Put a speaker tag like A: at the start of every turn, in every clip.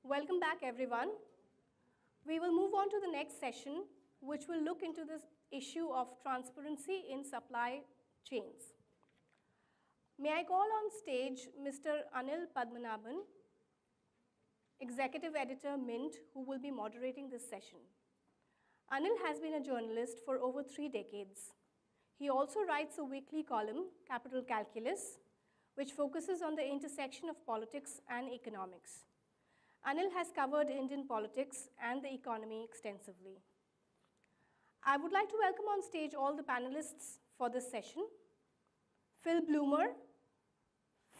A: Welcome back, everyone. We will move on to the next session, which will look into this issue of transparency in supply chains. May I call on stage Mr. Anil Padmanabhan, Executive Editor, Mint, who will be moderating this session. Anil has been a journalist for over 3 decades. He also writes a weekly column, Capital Calculus, which focuses on the intersection of politics and economics. Anil has covered Indian politics and the economy extensively. I would like to welcome on stage all the panelists for this session. Phil Bloomer.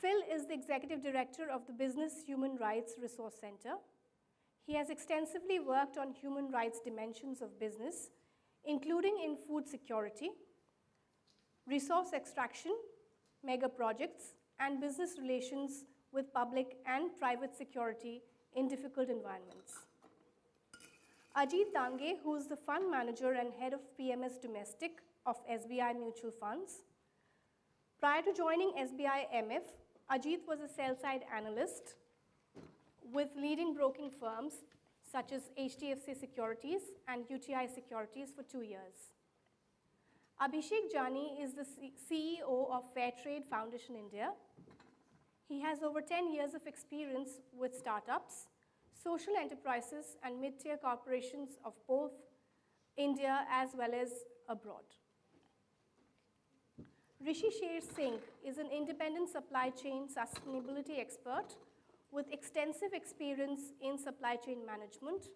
A: Phil is the Executive Director of the Business Human Rights Resource Center. He has extensively worked on human rights dimensions of business, including in food security, resource extraction, mega projects, and business relations with public and private security in difficult environments. Ajit Dange, who is the fund manager and head of PMS Domestic of SBI Mutual Funds. Prior to joining SBI MF, Ajit was a sell-side analyst with leading broking firms such as HDFC Securities and UTI Securities for 2 years. Abhishek Jani is the CEO of Fairtrade Foundation India. He has over 10 years of experience with startups, social enterprises, and mid-tier corporations of both India as well as abroad. Rishi Singh is an independent supply chain sustainability expert with extensive experience in supply chain management,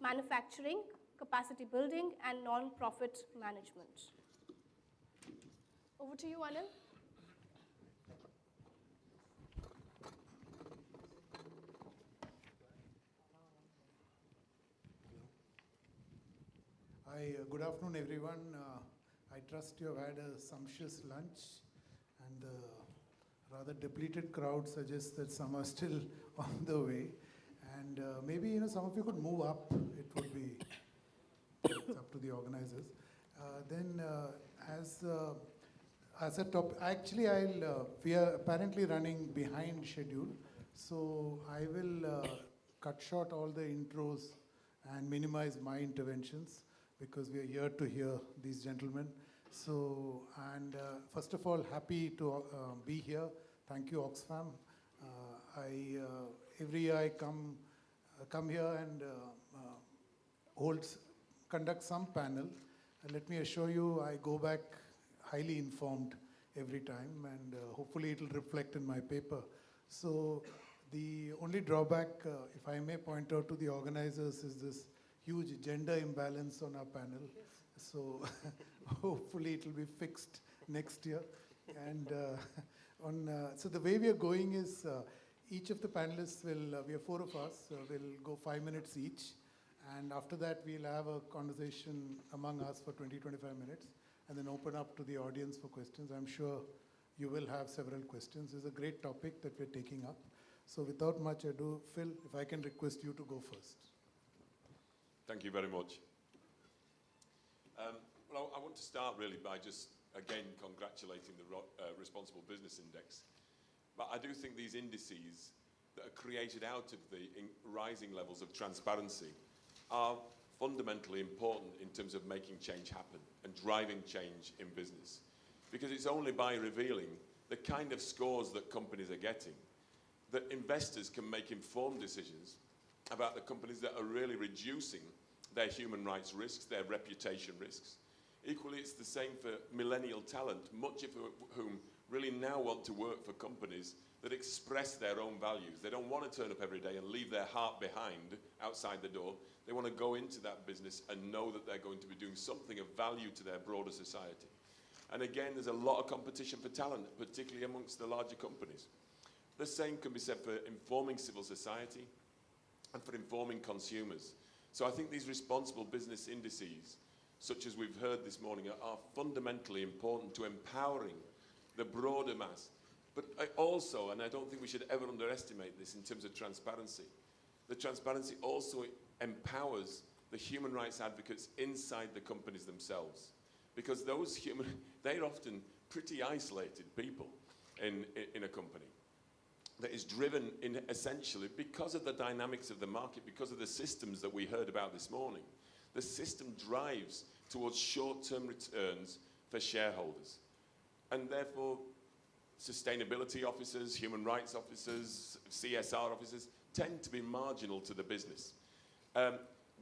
A: manufacturing, capacity building, and non-profit management. Over to you, Anil.
B: Hi, good afternoon, everyone. I trust you have had a sumptuous lunch, and the rather depleted crowd suggests that some are still on the way. And maybe some of you could move up. It would be it's up to the organizers. As a top, actually, we are apparently running behind schedule, so I will cut short all the intros and minimize my interventions, because we are here to hear these gentlemen. So, and first of all, happy to be here. Thank you, Oxfam. Every year I come here and conduct some panel. And let me assure you, I go back highly informed every time, and hopefully it will reflect in my paper. So the only drawback, if I may point out to the organizers, is this huge gender imbalance on our panel. So hopefully it will be fixed next year. And so the way we are going is each of the panelists will, we have 4 of us, will go 5 minutes each. And after that, we'll have a conversation among us for 20-25 minutes, and then open up to the audience for questions. I'm sure you will have several questions. It's a great topic that we're taking up. So without much ado, Phil, if I can request you to go first.
C: Thank you very much. Well, I want to start really by just, again, congratulating the Responsible Business Index. But I do think these indices that are created out of the rising levels of transparency are fundamentally important in terms of making change happen and driving change in business. Because it's only by revealing the kind of scores that companies are getting that investors can make informed decisions about the companies that are really reducing their human rights risks, their reputation risks. Equally, it's the same for millennial talent, much of whom really now want to work for companies that express their own values. They don't want to turn up every day and leave their heart behind outside the door. They want to go into that business and know that they're going to be doing something of value to their broader society. And again, there's a lot of competition for talent, particularly amongst the larger companies. The same can be said for informing civil society and for informing consumers. So I think these responsible business indices, such as we've heard this morning, are fundamentally important to empowering the broader mass. But also, and I don't think we should ever underestimate this in terms of transparency, the transparency also empowers the human rights advocates inside the companies themselves. Because they're often pretty isolated people in a company. that is driven in essentially because of the dynamics of the market, because of the systems that we heard about this morning. The system drives towards short-term returns for shareholders. And therefore, sustainability officers, human rights officers, CSR officers tend to be marginal to the business.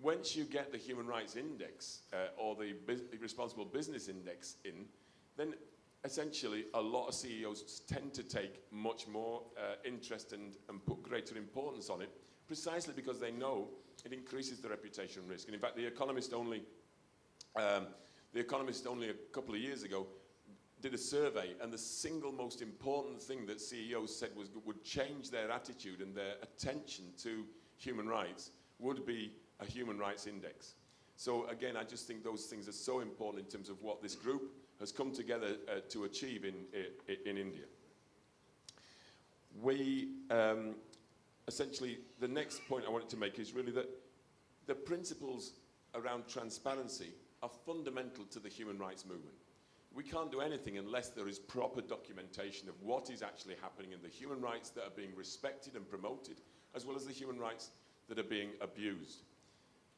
C: Once you get the Human Rights Index or the Responsible Business Index in, then essentially a lot of CEOs tend to take much more interest and put greater importance on it, precisely because they know it increases the reputation risk. And in fact, The Economist only a couple of years ago did a survey, and the single most important thing that CEOs said would change their attitude and their attention to human rights would be a human rights index. So again, I just think those things are so important in terms of what this group has come together to achieve in India. We, essentially, the next point I wanted to make is really that the principles around transparency are fundamental to the human rights movement. We can't do anything unless there is proper documentation of what is actually happening in the human rights that are being respected and promoted, as well as the human rights that are being abused.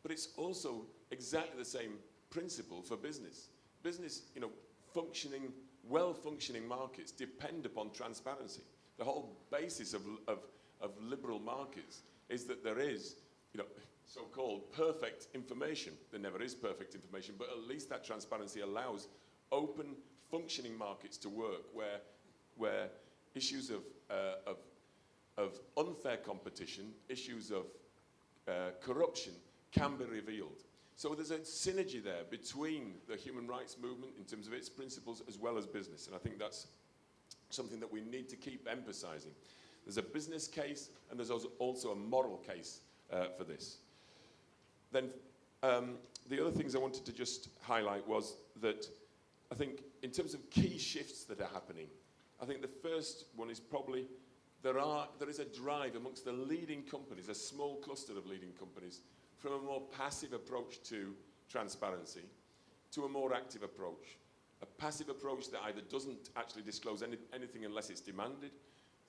C: But it's also exactly the same principle for business. Business, you know, well-functioning markets depend upon transparency. The whole basis of liberal markets is that there is, you know, so-called perfect information. There never is perfect information, but at least that transparency allows open, functioning markets to work where issues of unfair competition, issues of corruption can be revealed. So there's a synergy there between the human rights movement in terms of its principles as well as business. And I think that's something that we need to keep emphasizing. There's a business case and there's also a moral case for this. Then the other things I wanted to just highlight was that I think in terms of key shifts that are happening, I think the first one is probably there is a drive amongst the leading companies, a small cluster of leading companies, from a more passive approach to transparency to a more active approach. A passive approach that either doesn't actually disclose anything unless it's demanded,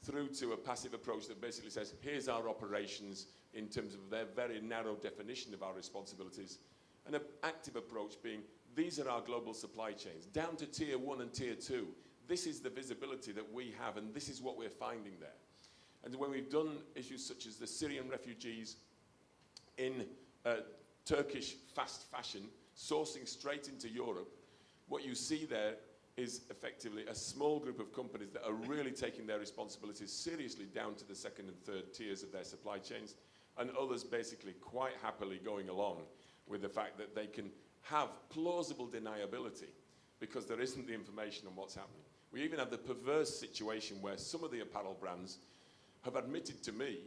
C: through to a passive approach that basically says, here's our operations in terms of their very narrow definition of our responsibilities, and an active approach being, these are our global supply chains, down to tier 1 and tier 2. This is the visibility that we have, and this is what we're finding there. And when we've done issues such as the Syrian refugees in Turkish fast fashion, sourcing straight into Europe, what you see there is effectively a small group of companies that are really taking their responsibilities seriously down to the second and third tiers of their supply chains, and others basically quite happily going along with the fact that they can have plausible deniability because there isn't the information on what's happening. We even have the perverse situation where some of the apparel brands have admitted to me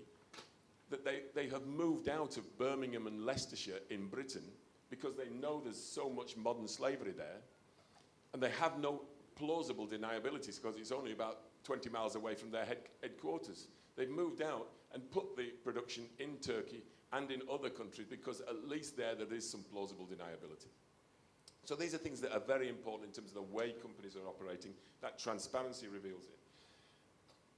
C: that they have moved out of Birmingham and Leicestershire in Britain because they know there's so much modern slavery there, and they have no plausible deniabilities because it's only about 20 miles away from their headquarters. They've moved out and put the production in Turkey and in other countries because at least there is some plausible deniability. So these are things that are very important in terms of the way companies are operating. That transparency reveals it.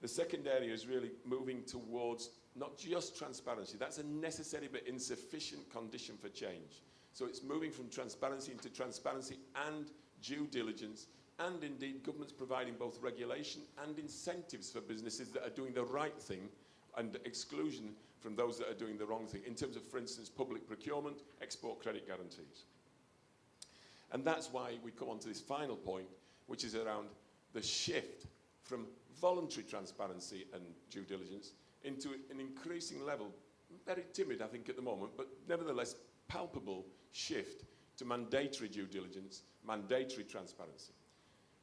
C: The second area is really moving towards not just transparency. That's a necessary but insufficient condition for change. So it's moving from transparency into transparency and due diligence, and indeed governments providing both regulation and incentives for businesses that are doing the right thing and exclusion from those that are doing the wrong thing in terms of, for instance, public procurement, export credit guarantees. And that's why we come on to this final point, which is around the shift from voluntary transparency and due diligence into an increasing level, very timid I think at the moment, but nevertheless palpable shift to mandatory due diligence, mandatory transparency.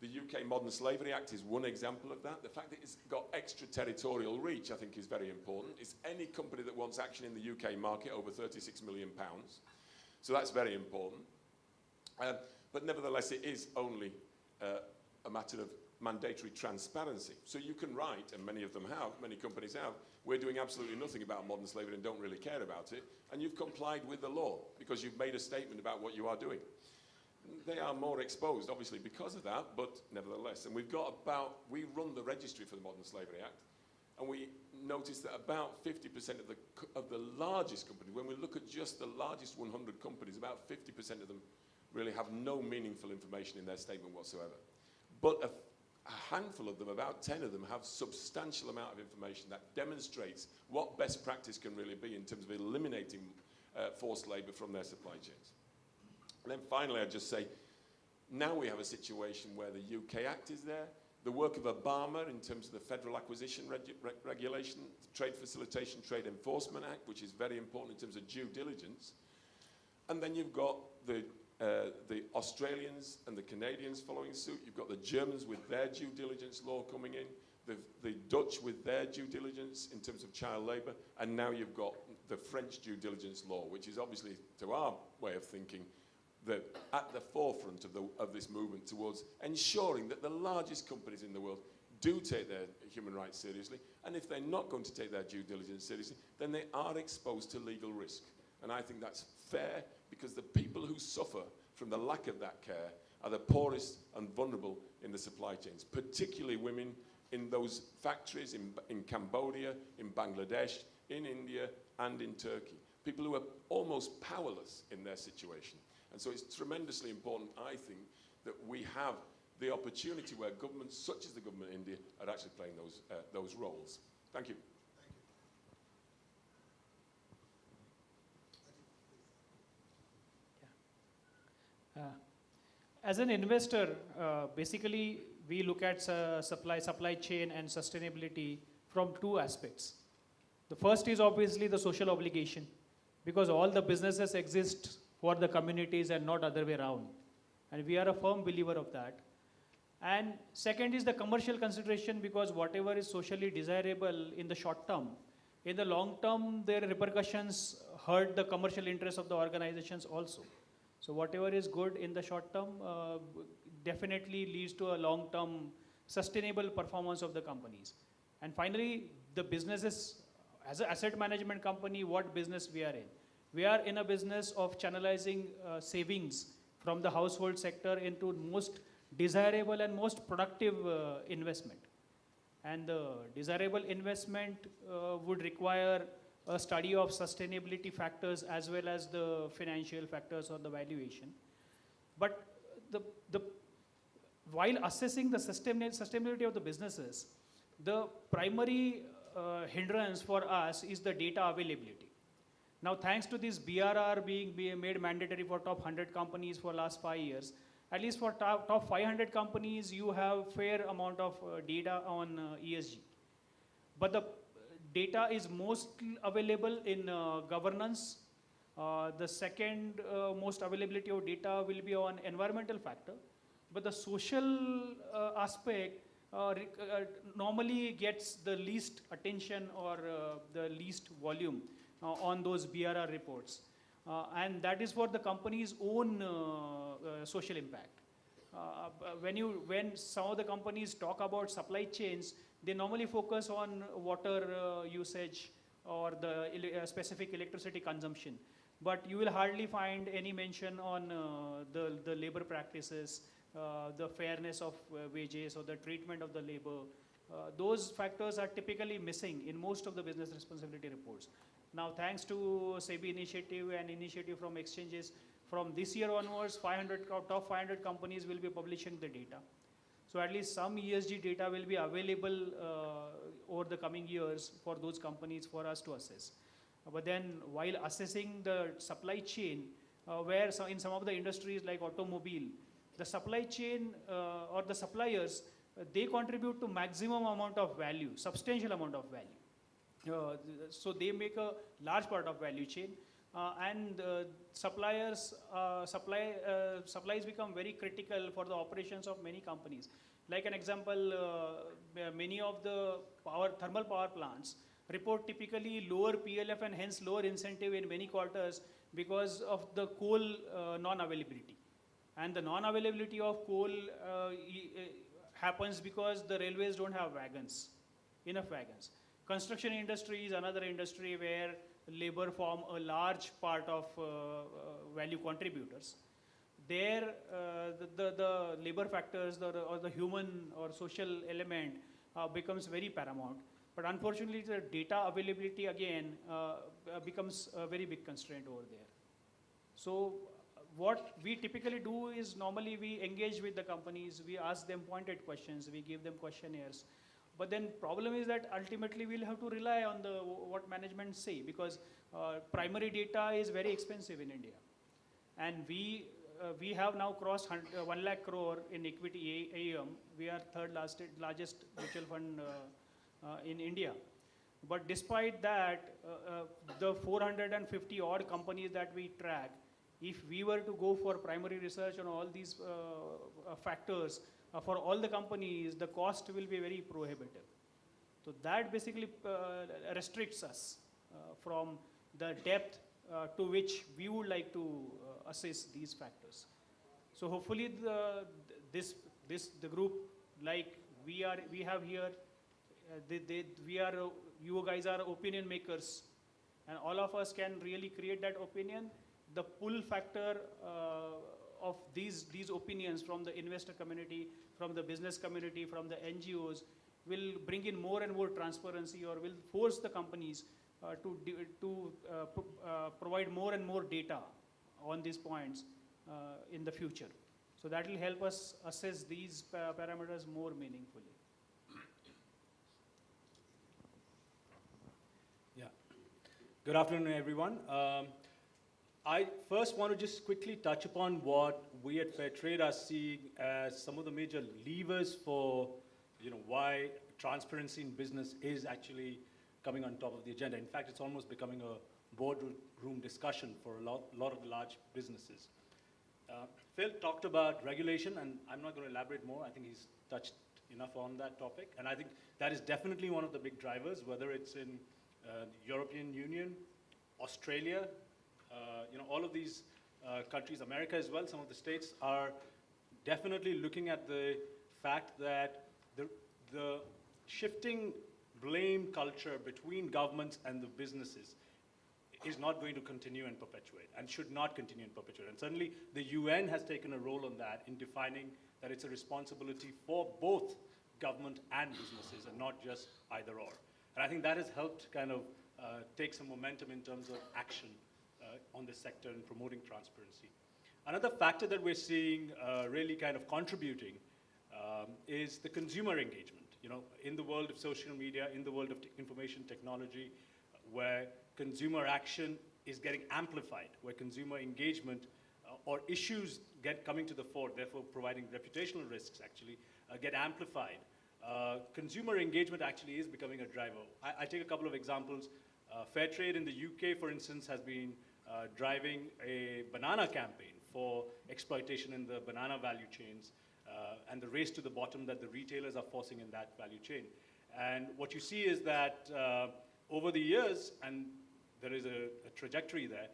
C: The UK Modern Slavery Act is one example of that. The fact that it's got extraterritorial reach I think is very important. It's any company that wants action in the UK market over £36 million. So that's very important. But nevertheless, it is only a matter of mandatory transparency. So you can write, and many of them have, many companies have, we're doing absolutely nothing about modern slavery and don't really care about it, and you've complied with the law because you've made a statement about what you are doing. They are more exposed, obviously, because of that, but nevertheless. And we run the registry for the Modern Slavery Act, and we noticed that about 50% of the largest companies, when we look at just the largest 100 companies, about 50% of them really have no meaningful information in their statement whatsoever. But a handful of them, about 10 of them, have substantial amount of information that demonstrates what best practice can really be in terms of eliminating forced labour from their supply chains. And then finally, I'd just say, now we have a situation where the UK Act is there, the work of Obama in terms of the Federal Acquisition Regulation, Trade Facilitation, Trade Enforcement Act, which is very important in terms of due diligence. And then you've got the Australians and the Canadians following suit. You've got the Germans with their due diligence law coming in, the Dutch with their due diligence in terms of child labour, and now you've got the French due diligence law, which is obviously, to our way of thinking, at the forefront of this movement towards ensuring that the largest companies in the world do take their human rights seriously, and if they're not going to take their due diligence seriously, then they are exposed to legal risk. And I think that's fair, because the people who suffer from the lack of that care are the poorest and vulnerable in the supply chains, particularly women in those factories in Cambodia, in Bangladesh, in India, and in Turkey. People who are almost powerless in their situation. And so it's tremendously important, I think, that we have the opportunity where governments, such as the government in India, are actually playing those roles. Thank you.
D: As an investor, basically we look at supply chain and sustainability from two aspects. The first is obviously the social obligation, because all the businesses exist for the communities and not other way around. And we are a firm believer of that. And second is the commercial consideration, because whatever is socially desirable in the short term, in the long term, their repercussions hurt the commercial interests of the organizations also. So whatever is good in the short term definitely leads to a long-term sustainable performance of the companies. And finally, the businesses, as an asset management company, what business we are in? We are in a business of channelizing savings from the household sector into most desirable and most productive investment. And the desirable investment would require a study of sustainability factors as well as the financial factors or the valuation. But while assessing the sustainability of the businesses, the primary hindrance for us is the data availability. Now, thanks to this BRR being made mandatory for top 100 companies for last 5 years, at least for top 500 companies, you have fair amount of data on ESG. But the data is most available in governance. The second most availability of data will be on environmental factor. But the social aspect normally gets the least attention or the least volume on those BRR reports. And that is for the company's own social impact. When some of the companies talk about supply chains, they normally focus on water usage or the specific electricity consumption. But you will hardly find any mention on the labor practices, the fairness of wages or the treatment of the labor. Those factors are typically missing in most of the business responsibility reports. Now, thanks to SEBI initiative and initiative from exchanges, from this year onwards, top 500 companies will be publishing the data. So at least some ESG data will be available over the coming years for those companies for us to assess. But then while assessing the supply chain, in some of the industries like automobile, the supply chain or the suppliers, they contribute to maximum amount of value, substantial amount of value. So they make a large part of value chain, and supplies become very critical for the operations of many companies. Like an example, many of the thermal power plants report typically lower PLF and hence lower incentive in many quarters because of the coal non-availability. And the non-availability of coal happens because the railways don't have enough wagons. Construction industry is another industry where labor form a large part of value contributors. There, the labor factors or the human or social element becomes very paramount. But unfortunately, the data availability again becomes a very big constraint over there. So what we typically do is normally we engage with the companies, we ask them pointed questions, we give them questionnaires. But then problem is that ultimately we'll have to rely on what management say, because primary data is very expensive in India. And we have now crossed 1 lakh crore in equity AUM. We are third largest mutual fund in India. But despite that, the 450 odd companies that we track, if we were to go for primary research on all these factors, for all the companies, the cost will be very prohibitive. So that basically restricts us from the depth to which we would like to assess these factors. So hopefully the group like we have here, you guys are opinion makers, and all of us can really create that opinion. The pull factor of these opinions from the investor community, from the business community, from the NGOs will bring in more and more transparency, or will force the companies to provide more and more data on these points in the future. So that will help us assess these parameters more meaningfully.
E: Yeah. Good afternoon, everyone. I first want to just quickly touch upon what we at Fairtrade are seeing as some of the major levers for, why transparency in business is actually coming on top of the agenda. In fact, it's almost becoming a boardroom discussion for a lot of the large businesses. Phil talked about regulation, and I'm not going to elaborate more. I think he's touched enough on that topic. And I think that is definitely one of the big drivers, whether it's in the European Union, Australia, all of these countries, America as well, some of the states are definitely looking at the fact that the shifting blame culture between governments and the businesses is not going to continue and perpetuate, and should not continue and perpetuate. And certainly the UN has taken a role on that in defining that it's a responsibility for both government and businesses, and not just either or. And I think that has helped kind of take some momentum in terms of action on this sector and promoting transparency. Another factor that we're seeing really kind of contributing is the consumer engagement. In the world of social media, in the world of information technology, where consumer action is getting amplified, where consumer engagement or issues coming to the fore, therefore providing reputational risks actually, get amplified. Consumer engagement actually is becoming a driver. I take a couple of examples. Fairtrade in the UK, for instance, has been driving a banana campaign for exploitation in the banana value chains, and the race to the bottom that the retailers are forcing in that value chain. And what you see is that over the years, and there is a trajectory there,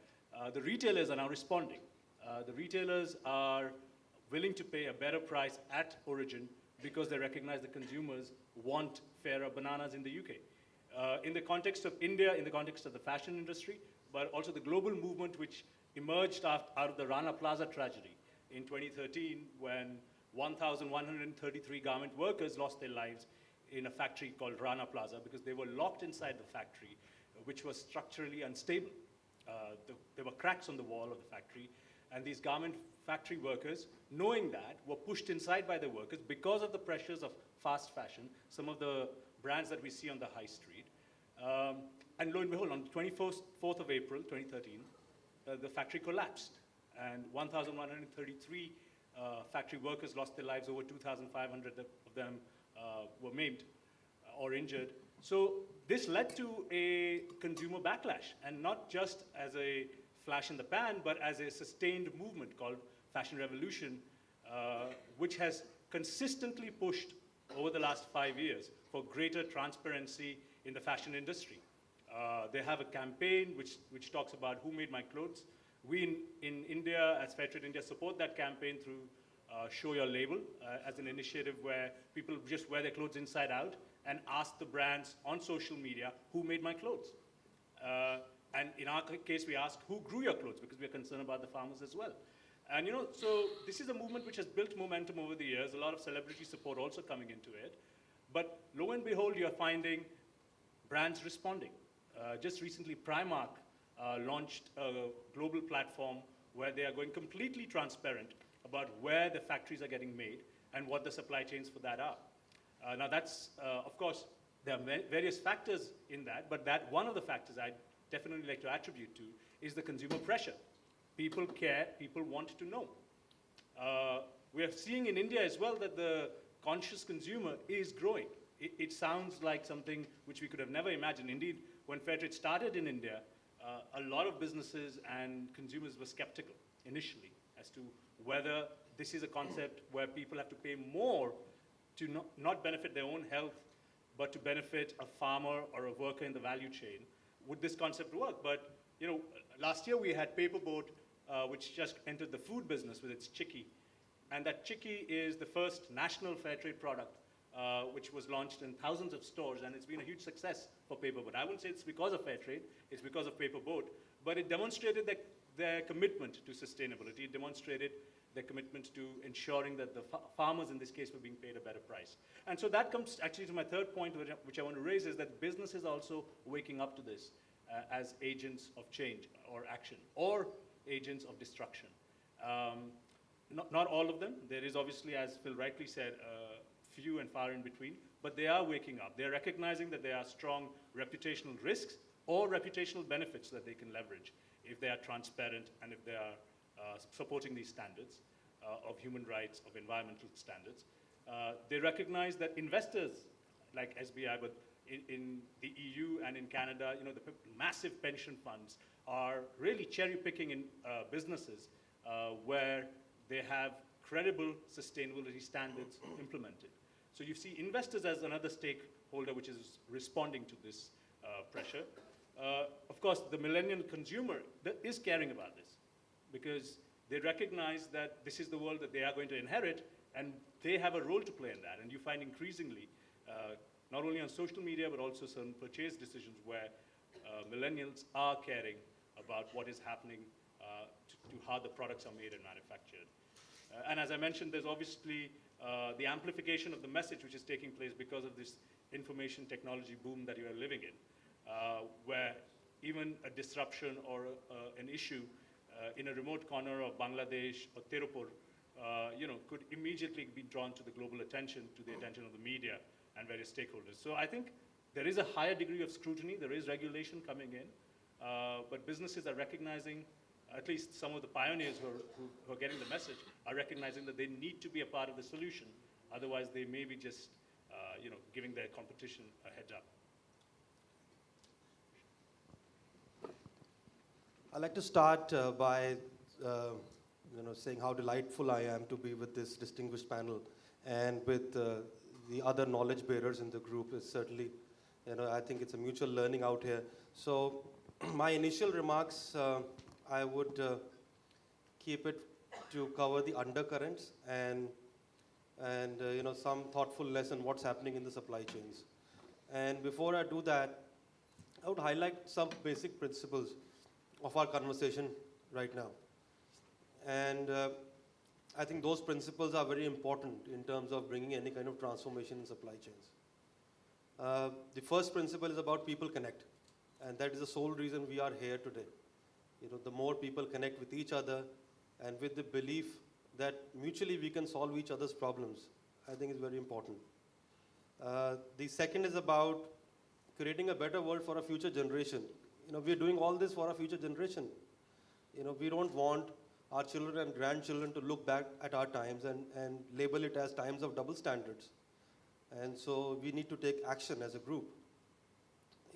E: the retailers are now responding. The retailers are willing to pay a better price at origin because they recognize the consumers want fairer bananas in the UK. In the context of India, in the context of the fashion industry, but also the global movement which emerged out of the Rana Plaza tragedy in 2013, when 1,133 garment workers lost their lives in a factory called Rana Plaza because they were locked inside the factory, which was structurally unstable. There were cracks on the wall of the factory, and these garment factory workers, knowing that, were pushed inside by the workers because of the pressures of fast fashion, some of the brands that we see on the high street. And lo and behold, on the 24th of April, 2013, the factory collapsed, and 1,133 factory workers lost their lives. Over 2,500 of them were maimed or injured. So this led to a consumer backlash, and not just as a flash in the pan, but as a sustained movement called Fashion Revolution, which has consistently pushed over the last 5 years for greater transparency in the fashion industry. They have a campaign which talks about who made my clothes. We in India, as Fairtrade India, support that campaign through Show Your Label as an initiative where people just wear their clothes inside out and ask the brands on social media, who made my clothes? And in our case, we ask, who grew your clothes? Because we're concerned about the farmers as well. And so this is a movement which has built momentum over the years, a lot of celebrity support also coming into it. But lo and behold, you're finding brands responding. Just recently, Primark launched a global platform where they are going completely transparent about where the factories are getting made and what the supply chains for that are. Now that's, of course, there are various factors in that, but that one of the factors I'd definitely like to attribute to is the consumer pressure. People care, people want to know. We are seeing in India as well that the conscious consumer is growing. It sounds like something which we could have never imagined. Indeed, when Fairtrade started in India, a lot of businesses and consumers were skeptical initially as to whether this is a concept where people have to pay more to not benefit their own health, but to benefit a farmer or a worker in the value chain. Would this concept work? But last year we had Paperboat, which just entered the food business with its chicky. And that chicky is the first national Fairtrade product, which was launched in thousands of stores, and it's been a huge success for Paperboat. I wouldn't say it's because of Fairtrade, it's because of Paperboat, but it demonstrated their commitment to sustainability. It demonstrated their commitment to ensuring that the farmers in this case were being paid a better price. And so that comes actually to my third point, which I want to raise, is that businesses are also waking up to this as agents of change or action, or agents of destruction. Not all of them. There is obviously, as Phil rightly said, few and far in between, but they are waking up. They're recognizing that there are strong reputational risks or reputational benefits that they can leverage if they are transparent and if they are supporting these standards of human rights, of environmental standards. They recognize that investors like SBI, but in the EU and in Canada, the massive pension funds are really cherry-picking in businesses where they have credible sustainability standards implemented. So you see investors as another stakeholder which is responding to this pressure. Of course, the millennial consumer is caring about this because they recognize that this is the world that they are going to inherit, and they have a role to play in that. And you find increasingly, not only on social media, but also certain purchase decisions where millennials are caring about what is happening to how the products are made and manufactured. And as I mentioned, there's obviously the amplification of the message which is taking place because of this information technology boom that you are living in, where even a disruption or an issue in a remote corner of Bangladesh or Tirupur, could immediately be drawn to the global attention, to the attention of the media and various stakeholders. So I think there is a higher degree of scrutiny, there is regulation coming in, but businesses are recognizing, at least some of the pioneers who are getting the message, are recognizing that they need to be a part of the solution. Otherwise, they may be just, giving their competition a heads up.
F: I'd like to start by saying how delightful I am to be with this distinguished panel and with the other knowledge bearers in the group. Is certainly, I think it's a mutual learning out here. So my initial remarks, I would keep it to cover the undercurrents and some thoughtful lesson what's happening in the supply chains. And before I do that, I would highlight some basic principles of our conversation right now. And I think those principles are very important in terms of bringing any kind of transformation in supply chains. The first principle is about people connect, and that is the sole reason we are here today. The more people connect with each other and with the belief that mutually we can solve each other's problems, I think is very important. The second is about creating a better world for a future generation. We're doing all this for our future generation. We don't want our children and grandchildren to look back at our times and label it as times of double standards. And so we need to take action as a group.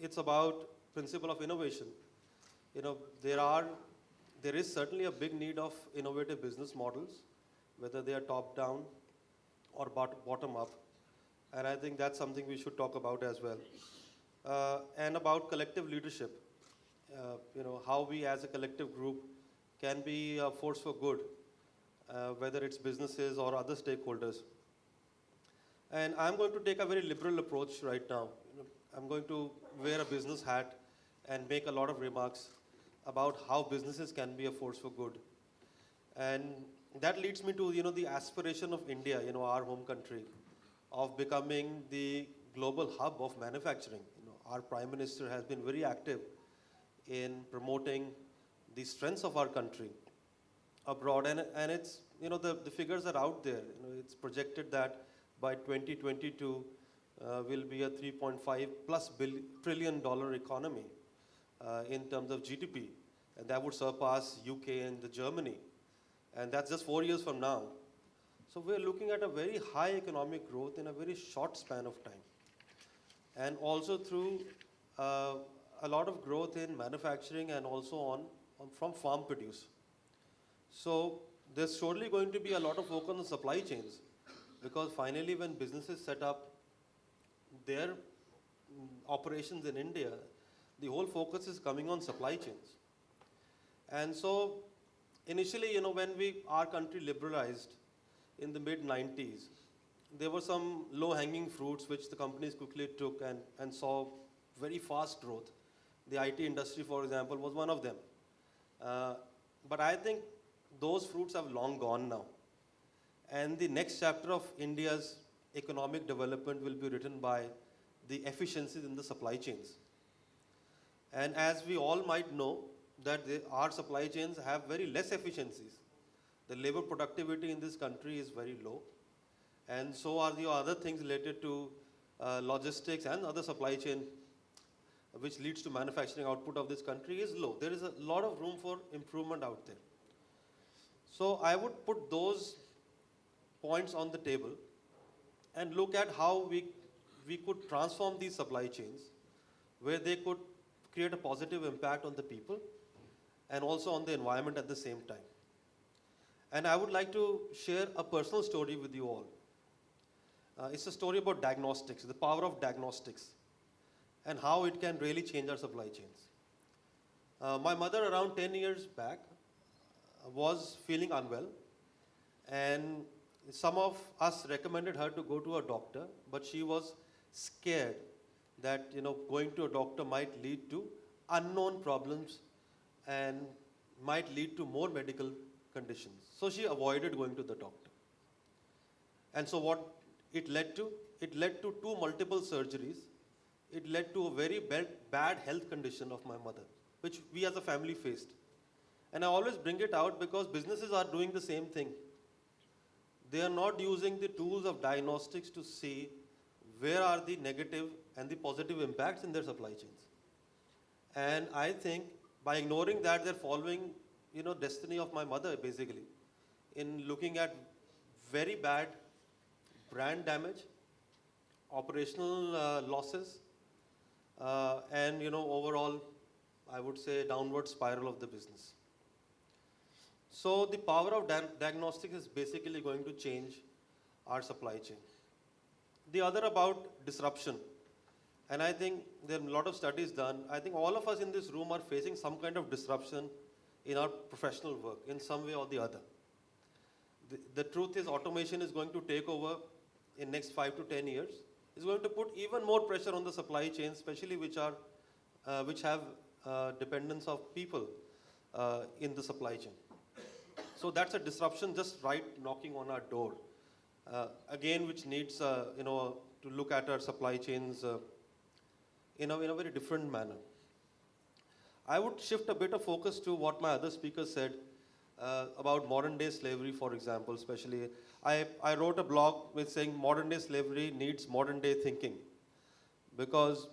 F: It's about principle of innovation. There is certainly a big need of innovative business models, whether they are top down or bottom up. And I think that's something we should talk about as well. And about collective leadership. How we as a collective group can be a force for good, whether it's businesses or other stakeholders. And I'm going to take a very liberal approach right now. I'm going to wear a business hat and make a lot of remarks about how businesses can be a force for good. And that leads me to the aspiration of India, our home country, of becoming the global hub of manufacturing. our Prime Minister has been very active in promoting the strengths of our country abroad. And it's, the figures are out there. It's projected that by 2022, will be a 3.5 plus trillion dollar economy in terms of GDP. And that would surpass UK and Germany. And that's just 4 years from now. So we're looking at a very high economic growth in a very short span of time. And also through a lot of growth in manufacturing and also from farm produce. So there's surely going to be a lot of focus on supply chains, because finally when businesses set up their operations in India, the whole focus is coming on supply chains. And so initially, when our country liberalized in the mid-90s, there were some low-hanging fruits which the companies quickly took and saw very fast growth. The IT industry, for example, was one of them. But I think those fruits have long gone now. And the next chapter of India's economic development will be written by the efficiencies in the supply chains. And as we all might know, that our supply chains have very less efficiencies. The labor productivity in this country is very low. And so are the other things related to logistics and other supply chain, which leads to manufacturing output of this country is low. There is a lot of room for improvement out there. So I would put those points on the table and look at how we could transform these supply chains where they could create a positive impact on the people and also on the environment at the same time. And I would like to share a personal story with you all. It's a story about diagnostics, the power of diagnostics, and how it can really change our supply chains. My mother, around 10 years back, was feeling unwell, and some of us recommended her to go to a doctor, but she was scared that going to a doctor might lead to unknown problems and might lead to more medical conditions. So she avoided going to the doctor. And so what it led to? It led to 2 multiple surgeries. It led to a very bad health condition of my mother, which we as a family faced. And I always bring it out because businesses are doing the same thing. They are not using the tools of diagnostics to see where are the negative and the positive impacts in their supply chains. And I think by ignoring that, they're following, destiny of my mother, basically, in looking at very bad brand damage, operational losses, and, overall, I would say, downward spiral of the business. So the power of diagnostics is basically going to change our supply chain. The other about disruption. And I think there are a lot of studies done. I think all of us in this room are facing some kind of disruption in our professional work in some way or the other. The truth is automation is going to take over in next 5 to 10 years. It's going to put even more pressure on the supply chain, especially which have dependence of people in the supply chain. So that's a disruption just right knocking on our door. Again, which needs to look at our supply chains in a very different manner. I would shift a bit of focus to what my other speakers said about modern day slavery, for example, especially. I wrote a blog with saying modern day slavery needs modern day thinking, because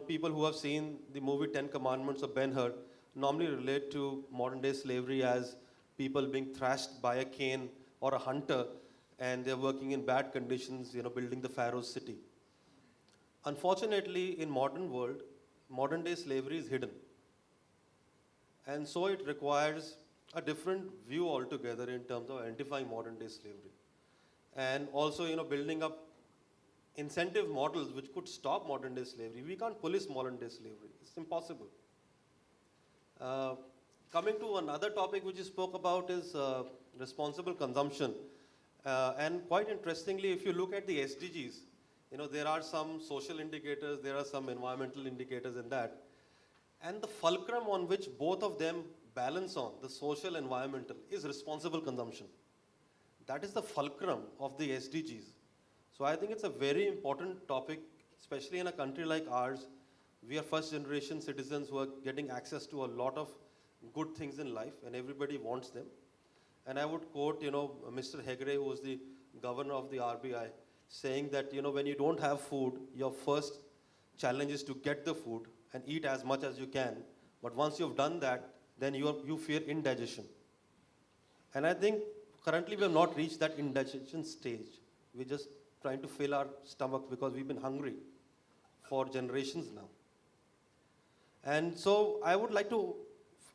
F: people who have seen the movie 10 Commandments of Ben-Hur normally relate to modern day slavery as people being thrashed by a cane or a hunter, and they're working in bad conditions, building the Pharaoh's city. Unfortunately, in modern world, modern day slavery is hidden. And so it requires a different view altogether in terms of identifying modern day slavery. And also, building up incentive models which could stop modern day slavery. We can't police modern day slavery. It's impossible. Coming to another topic which you spoke about is responsible consumption. And quite interestingly, if you look at the SDGs, there are some social indicators, there are some environmental indicators in that. And the fulcrum on which both of them balance on, the social environmental, is responsible consumption. That is the fulcrum of the SDGs. So I think it's a very important topic, especially in a country like ours, We are first generation citizens who are getting access to a lot of good things in life, and everybody wants them. And I would quote, Mr. Hegde, who was the governor of the RBI, saying that, when you don't have food, your first challenge is to get the food and eat as much as you can. But once you've done that, then you fear indigestion. And I think currently we have not reached that indigestion stage. We're just trying to fill our stomach because we've been hungry for generations now. And so I would like to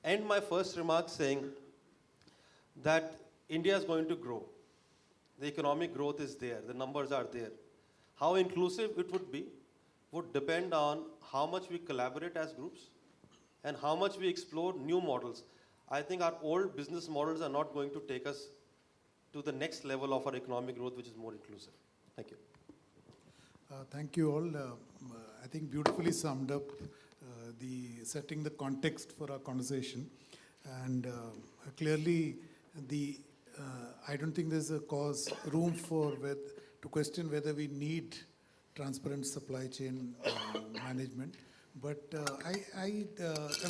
F: end my first remark saying that India is going to grow. The economic growth is there, the numbers are there. How inclusive it would depend on how much we collaborate as groups and how much we explore new models. I think our old business models are not going to take us to the next level of our economic growth, which is more inclusive. Thank you.
B: Thank you all. I think beautifully summed up setting the context for our conversation. And clearly, I don't think there's a room to question whether we need transparent supply chain management. But I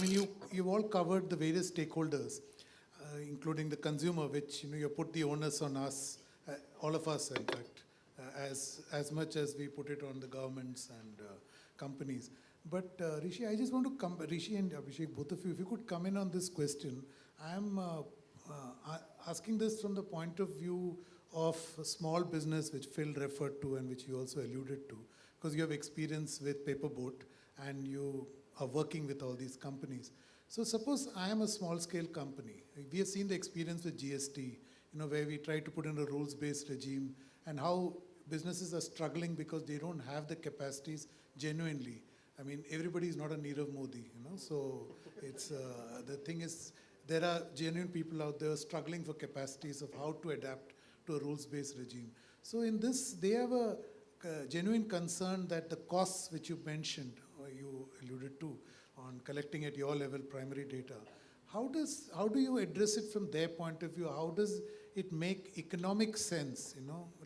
B: mean, you've all covered the various stakeholders, including the consumer, which you put the onus on us, all of us, in fact, as much as we put it on the governments and companies. But Rishi, I just want to come, Rishi and Abhishek, both of you, if you could come in on this question. I'm asking this from the point of view of small business, which Phil referred to and which you also alluded to, because you have experience with Paperboat and you are working with all these companies. So suppose I am a small scale company. We have seen the experience with GST, where we try to put in a rules-based regime and how businesses are struggling because they don't have the capacities genuinely. I mean, everybody is not a Nirav Modi, so it's, the thing is, there are genuine people out there struggling for capacities of how to adapt to a rules-based regime. So in this, they have a genuine concern that the costs which you mentioned, or you alluded to, on collecting at your level primary data, how do you address it from their point of view? How does it make economic sense?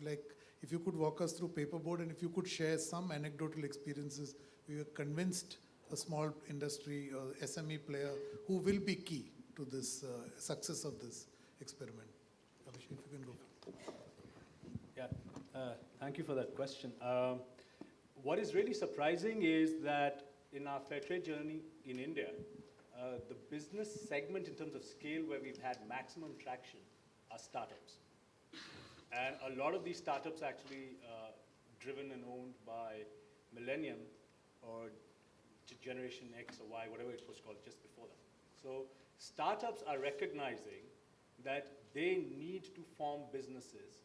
B: Like if you could walk us through Paperboat and if you could share some anecdotal experiences, we were convinced a small industry or SME player who will be key to this success of this experiment. Abhishek, if you can go.
E: Yeah, thank you for that question. What is really surprising is that in our Fairtrade journey in India, the business segment in terms of scale where we've had maximum traction are startups. And a lot of these startups actually driven and owned by Millennium or Generation X or Y, whatever it was called just before that. So startups are recognizing that they need to form businesses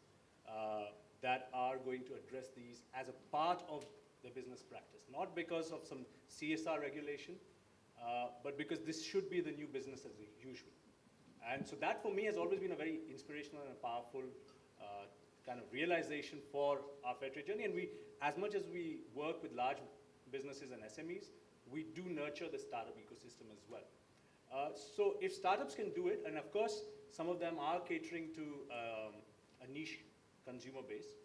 E: that are going to address these as a part of the business practice, not because of some CSR regulation, but because this should be the new business as usual. And so that for me has always been a very inspirational and a powerful kind of realization for our Fairtrade journey. And we, as much as we work with large businesses and SMEs, we do nurture the startup ecosystem as well. So if startups can do it, and of course, some of them are catering to a niche consumer base,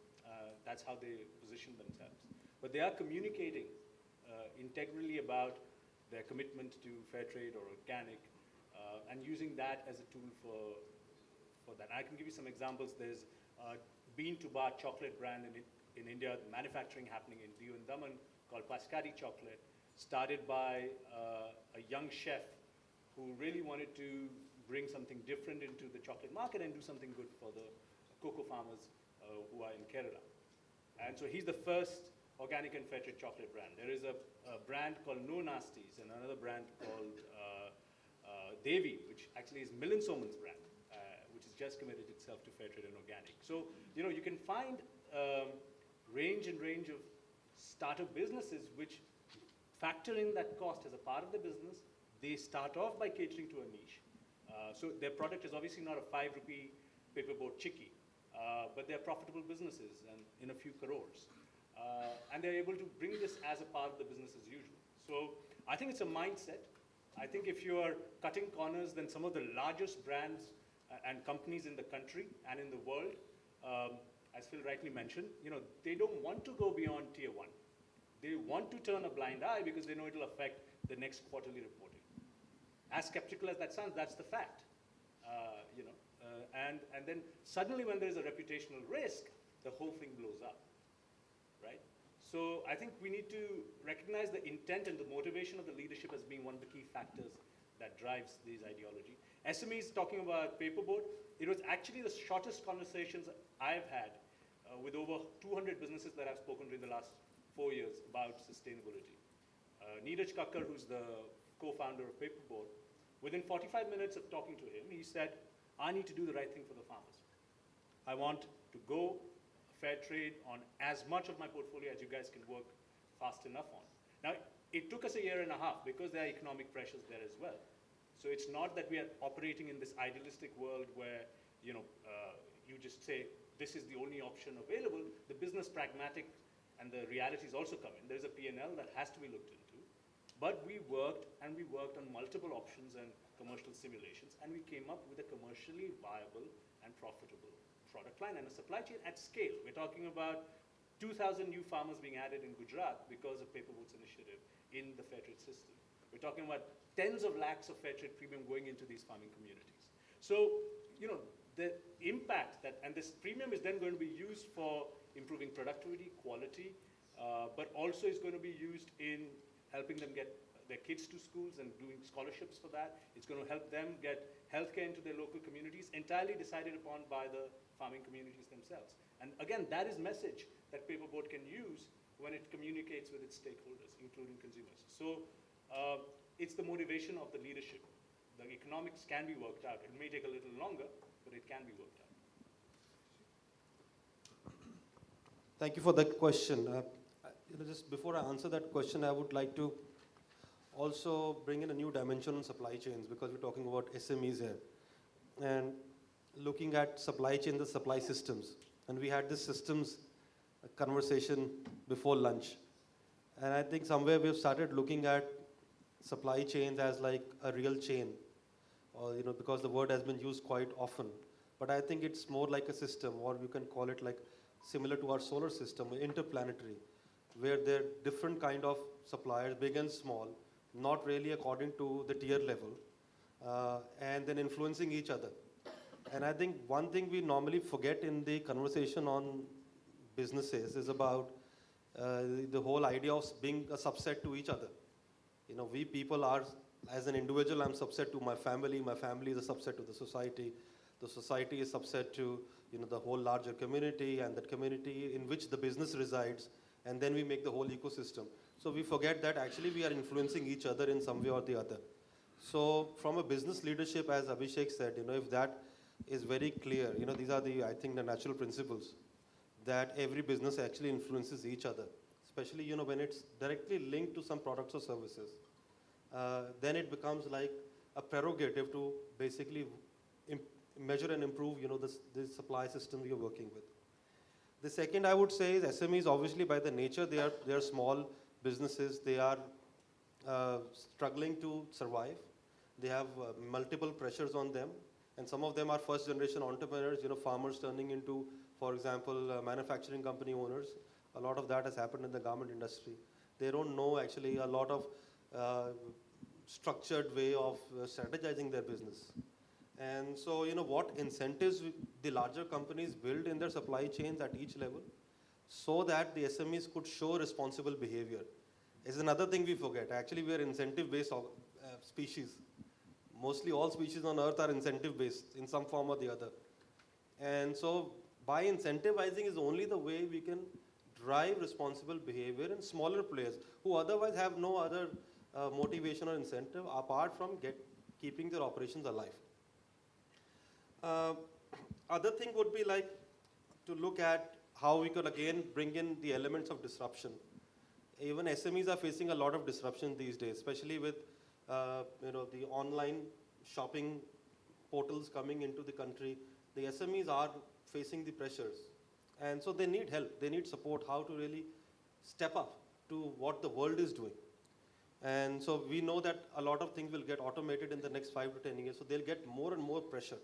E: that's how they position themselves. But they are communicating integrally about their commitment to fair trade or organic, and using that as a tool for that. I can give you some examples. There's a bean to bar chocolate brand in India, manufacturing happening in Diu and Daman, called Pascari Chocolate, started by a young chef who really wanted to bring something different into the chocolate market and do something good for the cocoa farmers who are in Kerala. And so he's the first organic and fair trade chocolate brand. There is a brand called No Nasties and another brand called Devi, which actually is Milan Soman's brand, which has just committed itself to fair trade and organic. So, you can find range of startup businesses which factor in that cost as a part of the business. They start off by catering to a niche. So their product is obviously not a 5 rupee paperboard chikki, but they're profitable businesses and in a few crores. And they're able to bring this as a part of the business as usual. So I think it's a mindset. I think if you are cutting corners, then some of the largest brands and companies in the country and in the world, as Phil rightly mentioned, they don't want to go beyond tier 1. they want to turn a blind eye because they know it'll affect the next quarterly reporting. As skeptical as that sounds, that's the fact. And then suddenly when there's a reputational risk, the whole thing blows up, right? So I think we need to recognize the intent and the motivation of the leadership as being one of the key factors that drives these ideology. SMEs talking about paperboard, it was actually the shortest conversations I've had with over 200 businesses that I've spoken to in the last 4 years about sustainability. Neeraj Kakkar, who's the co-founder of Paperboard, within 45 minutes of talking to him, he said, I need to do the right thing for the farmers. I want to go fair trade on as much of my portfolio as you guys can work fast enough on. Now, it took us a year and a half because there are economic pressures there as well. So it's not that we are operating in this idealistic world where, you just say, this is the only option available. The business pragmatic and the realities also come in. There's a P&L that has to be looked into. But we worked on multiple options and commercial simulations, and we came up with a commercially viable and profitable product line and a supply chain at scale. We're talking about 2,000 new farmers being added in Gujarat because of Paperboard's initiative in the Fairtrade system. We're talking about tens of lakhs of Fairtrade premium going into these farming communities. So, the impact and this premium is then going to be used for improving productivity, quality, but also is going to be used in helping them get their kids to schools and doing scholarships for that. It's going to help them get healthcare into their local communities, entirely decided upon by the farming communities themselves. And again, that is message that Paperboard can use when it communicates with its stakeholders, including consumers. So it's the motivation of the leadership. The economics can be worked out. It may take a little longer, but it can be worked out.
F: Thank you for that question. Just before I answer that question, I would like to also bring in a new dimension on supply chains, because we're talking about SMEs here. And looking at supply chain, the supply systems. And we had this systems conversation before lunch. And I think somewhere we've started looking at supply chains as like a real chain, or because the word has been used quite often. But I think it's more like a system, or you can call it like similar to our solar system, interplanetary, where there are different kind of suppliers, big and small, not really according to the tier level, and then influencing each other. And I think one thing we normally forget in the conversation on businesses is about the whole idea of being a subset to each other. We people are, as an individual, I'm subset to my family is a subset to the society is subset to the whole larger community, and that community in which the business resides, and then we make the whole ecosystem. So we forget that actually we are influencing each other in some way or the other. So from a business leadership, as Abhishek said, if that is very clear, these are I think the natural principles that every business actually influences each other, especially, when it's directly linked to some products or services. Then it becomes like a prerogative to basically measure and improve, the supply system you're working with. The second I would say is SMEs, obviously by the nature, they are small businesses. They are struggling to survive. They have multiple pressures on them. And some of them are first generation entrepreneurs, farmers turning into, for example, manufacturing company owners. A lot of that has happened in the garment industry. They don't know actually a lot of structured way of strategizing their business. And so, what incentives the larger companies build in their supply chains at each level so that the SMEs could show responsible behavior is another thing we forget. Actually, we are incentive-based species. Mostly all species on earth are incentive-based in some form or the other. And so by incentivizing is only the way we can drive responsible behavior in smaller players who otherwise have no other motivation or incentive apart from keeping their operations alive. Other thing would be like to look at how we could again bring in the elements of disruption. Even SMEs are facing a lot of disruption these days, especially with the online shopping portals coming into the country. The SMEs are facing the pressures, and so they need help. They need support how to really step up to what the world is doing. And so we know that a lot of things will get automated in the next 5 to 10 years, so they'll get more and more pressure.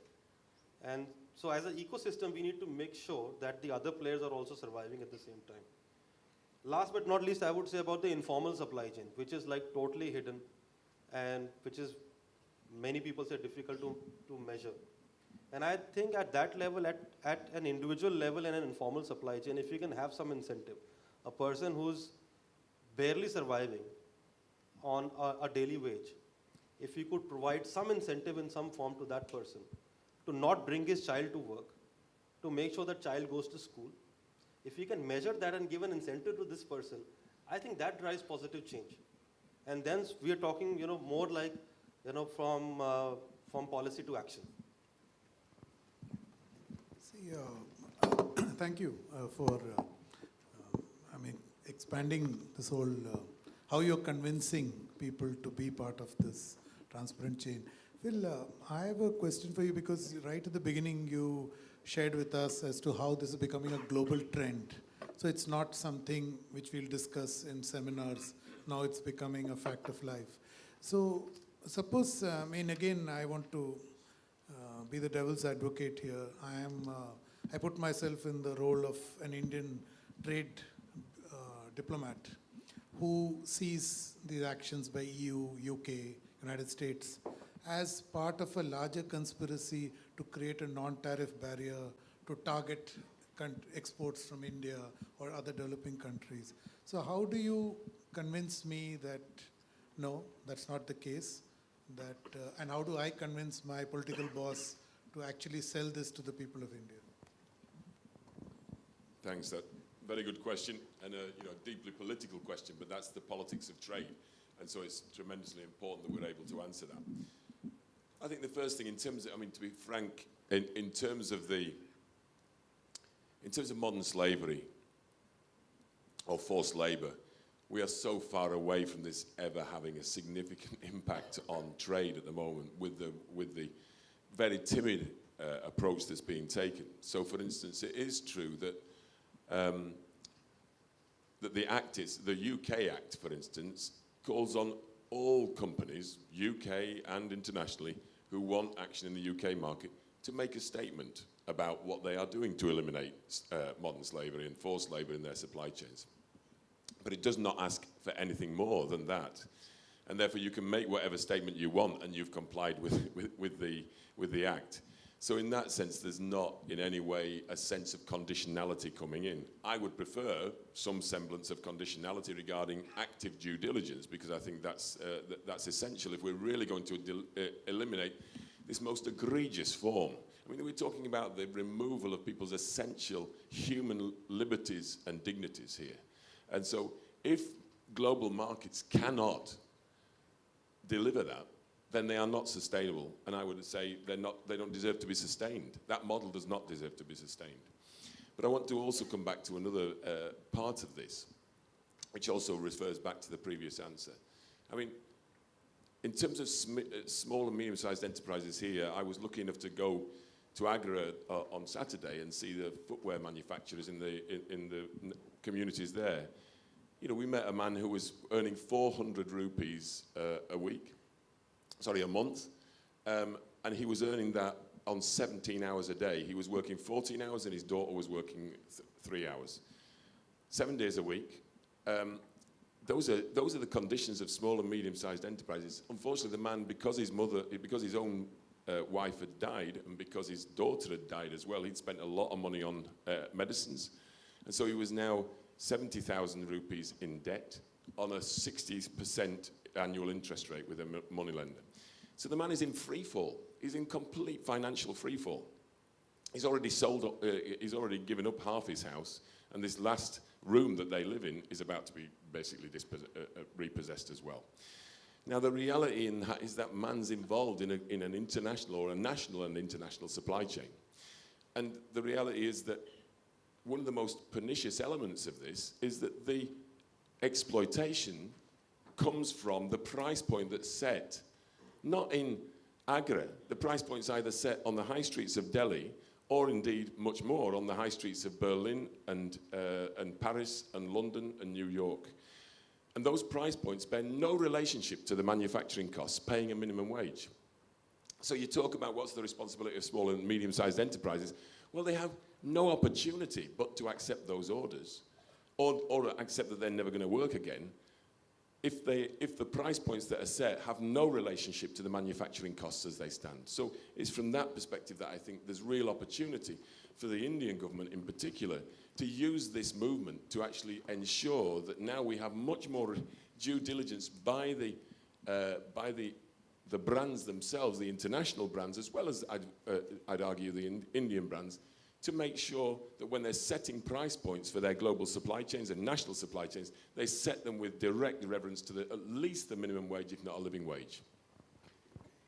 F: And so as an ecosystem, we need to make sure that the other players are also surviving at the same time. Last but not least, I would say about the informal supply chain, which is like totally hidden and which is, many people say, difficult to measure. And I think at that level, at an individual level in an informal supply chain, if you can have some incentive, a person who's barely surviving on a daily wage, if you could provide some incentive in some form to that person to not bring his child to work, to make sure that child goes to school, if you can measure that and give an incentive to this person, I think that drives positive change. And then we are talking, more like, from policy to action.
B: See, thank you for, expanding this whole, how you're convincing people to be part of this transparent chain. Phil, I have a question for you because right at the beginning you shared with us as to how this is becoming a global trend. So it's not something which we'll discuss in seminars. Now it's becoming a fact of life. So suppose, again, I want to be the devil's advocate here. I put myself in the role of an Indian trade diplomat who sees these actions by EU, UK, United States as part of a larger conspiracy to create a non-tariff barrier to target exports from India or other developing countries. So how do you convince me that, no, that's not the case? And how do I convince my political boss to actually sell this to the people of India?
C: Thanks. Very good question, and a deeply political question, but that's the politics of trade. And so it's tremendously important that we're able to answer that. I think the first thing, in terms of, to be frank, in terms of modern slavery or forced labor, we are so far away from this ever having a significant impact on trade at the moment with the very timid approach that's being taken. So, for instance, it is true that that the UK Act, for instance, calls on all companies, UK and internationally, who want action in the UK market to make a statement about what they are doing to eliminate modern slavery and forced labor in their supply chains. But it does not ask for anything more than that. And therefore you can make whatever statement you want and you've complied with the Act. So in that sense, there's not in any way a sense of conditionality coming in. I would prefer some semblance of conditionality regarding active due diligence, because I think that's essential if we're really going to eliminate this most egregious form. We're talking about the removal of people's essential human liberties and dignities here. And so if global markets cannot deliver that, then they are not sustainable. And I would say they don't deserve to be sustained. That model does not deserve to be sustained. But I want to also come back to another part of this, which also refers back to the previous answer. In terms of small and medium-sized enterprises here, I was lucky enough to go to Agra on Saturday and see the footwear manufacturers in the communities there. We met a man who was earning 400 rupees a month, and he was earning that on 17 hours a day. He was working 14 hours and his daughter was working 3 hours. 7 days a week. Those are the conditions of small and medium-sized enterprises. Unfortunately, the man, because his own wife had died and because his daughter had died as well, he'd spent a lot of money on medicines. And so he was now 70,000 rupees in debt on a 60% annual interest rate with a moneylender. So the man is in free fall. He's in complete financial free fall. He's already given up half his house, and this last room that they live in is about to be basically repossessed as well. Now, the reality in that is that man's involved in an international or a national and international supply chain. And the reality is that one of the most pernicious elements of this is that the exploitation comes from the price point that's set, not in Agra. The price point's either set on the high streets of Delhi or indeed much more on the high streets of Berlin and Paris and London and New York. And those price points bear no relationship to the manufacturing costs, paying a minimum wage. So you talk about what's the responsibility of small and medium-sized enterprises. Well, they have no opportunity but to accept those orders or accept that they're never going to work again, if the price points that are set have no relationship to the manufacturing costs as they stand. So it's from that perspective that I think there's real opportunity for the Indian government in particular to use this movement to actually ensure that now we have much more due diligence by the brands themselves, the international brands, as well as I'd argue the Indian brands, to make sure that when they're setting price points for their global supply chains and national supply chains, they set them with direct reference to at least the minimum wage, if not a living wage.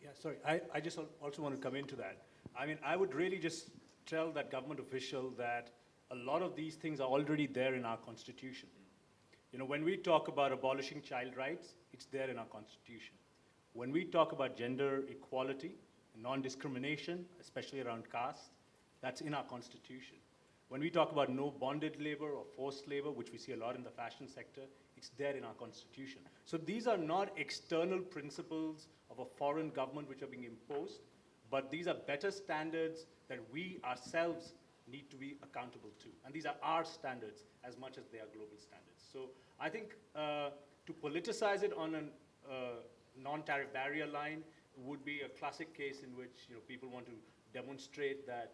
E: Yeah, sorry, I just also want to come into that. I mean, I would really just tell that government official that a lot of these things are already there in our constitution. You know, when we talk about abolishing child rights, it's there in our constitution. When we talk about gender equality, non-discrimination, especially around caste, that's in our constitution. When we talk about no bonded labor or forced labor, which we see a lot in the fashion sector, it's there in our constitution. So these are not external principles of a foreign government which are being imposed, but these are better standards that we ourselves need to be accountable to. And these are our standards as much as they are global standards. So I think to politicize it on a non-tariff barrier line would be a classic case in which people want to demonstrate that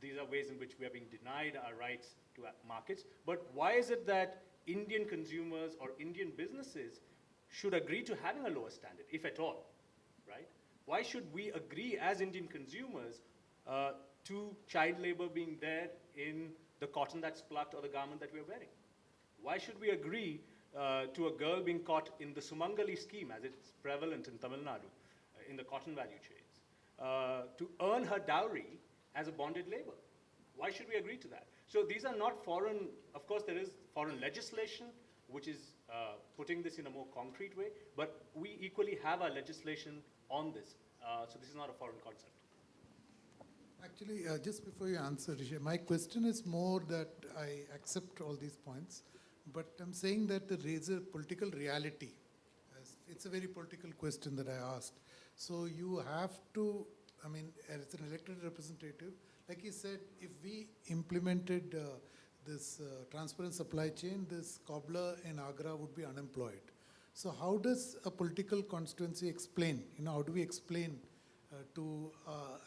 E: these are ways in which we are being denied our rights to markets. But why is it that Indian consumers or Indian businesses should agree to having a lower standard, if at all, right? Why should we agree as Indian consumers to child labor being there in the cotton that's plucked or the garment that we're wearing? Why should we agree to a girl being caught in the Sumangali scheme, as it's prevalent in Tamil Nadu, in the cotton value chains, to earn her dowry as a bonded labor? Why should we agree to that? So these are not foreign, of course there is foreign legislation which is putting this in a more concrete way, but we equally have our legislation on this. So this is not a foreign concept.
B: Actually, just before you answer, Rishi, my question is more that I accept all these points, but I'm saying that there is a political reality. It's a very political question that I asked. So you have to, I mean, as an elected representative, like you said, if we implemented this transparent supply chain, this cobbler in Agra would be unemployed. So how does a political constituency explain, how do we explain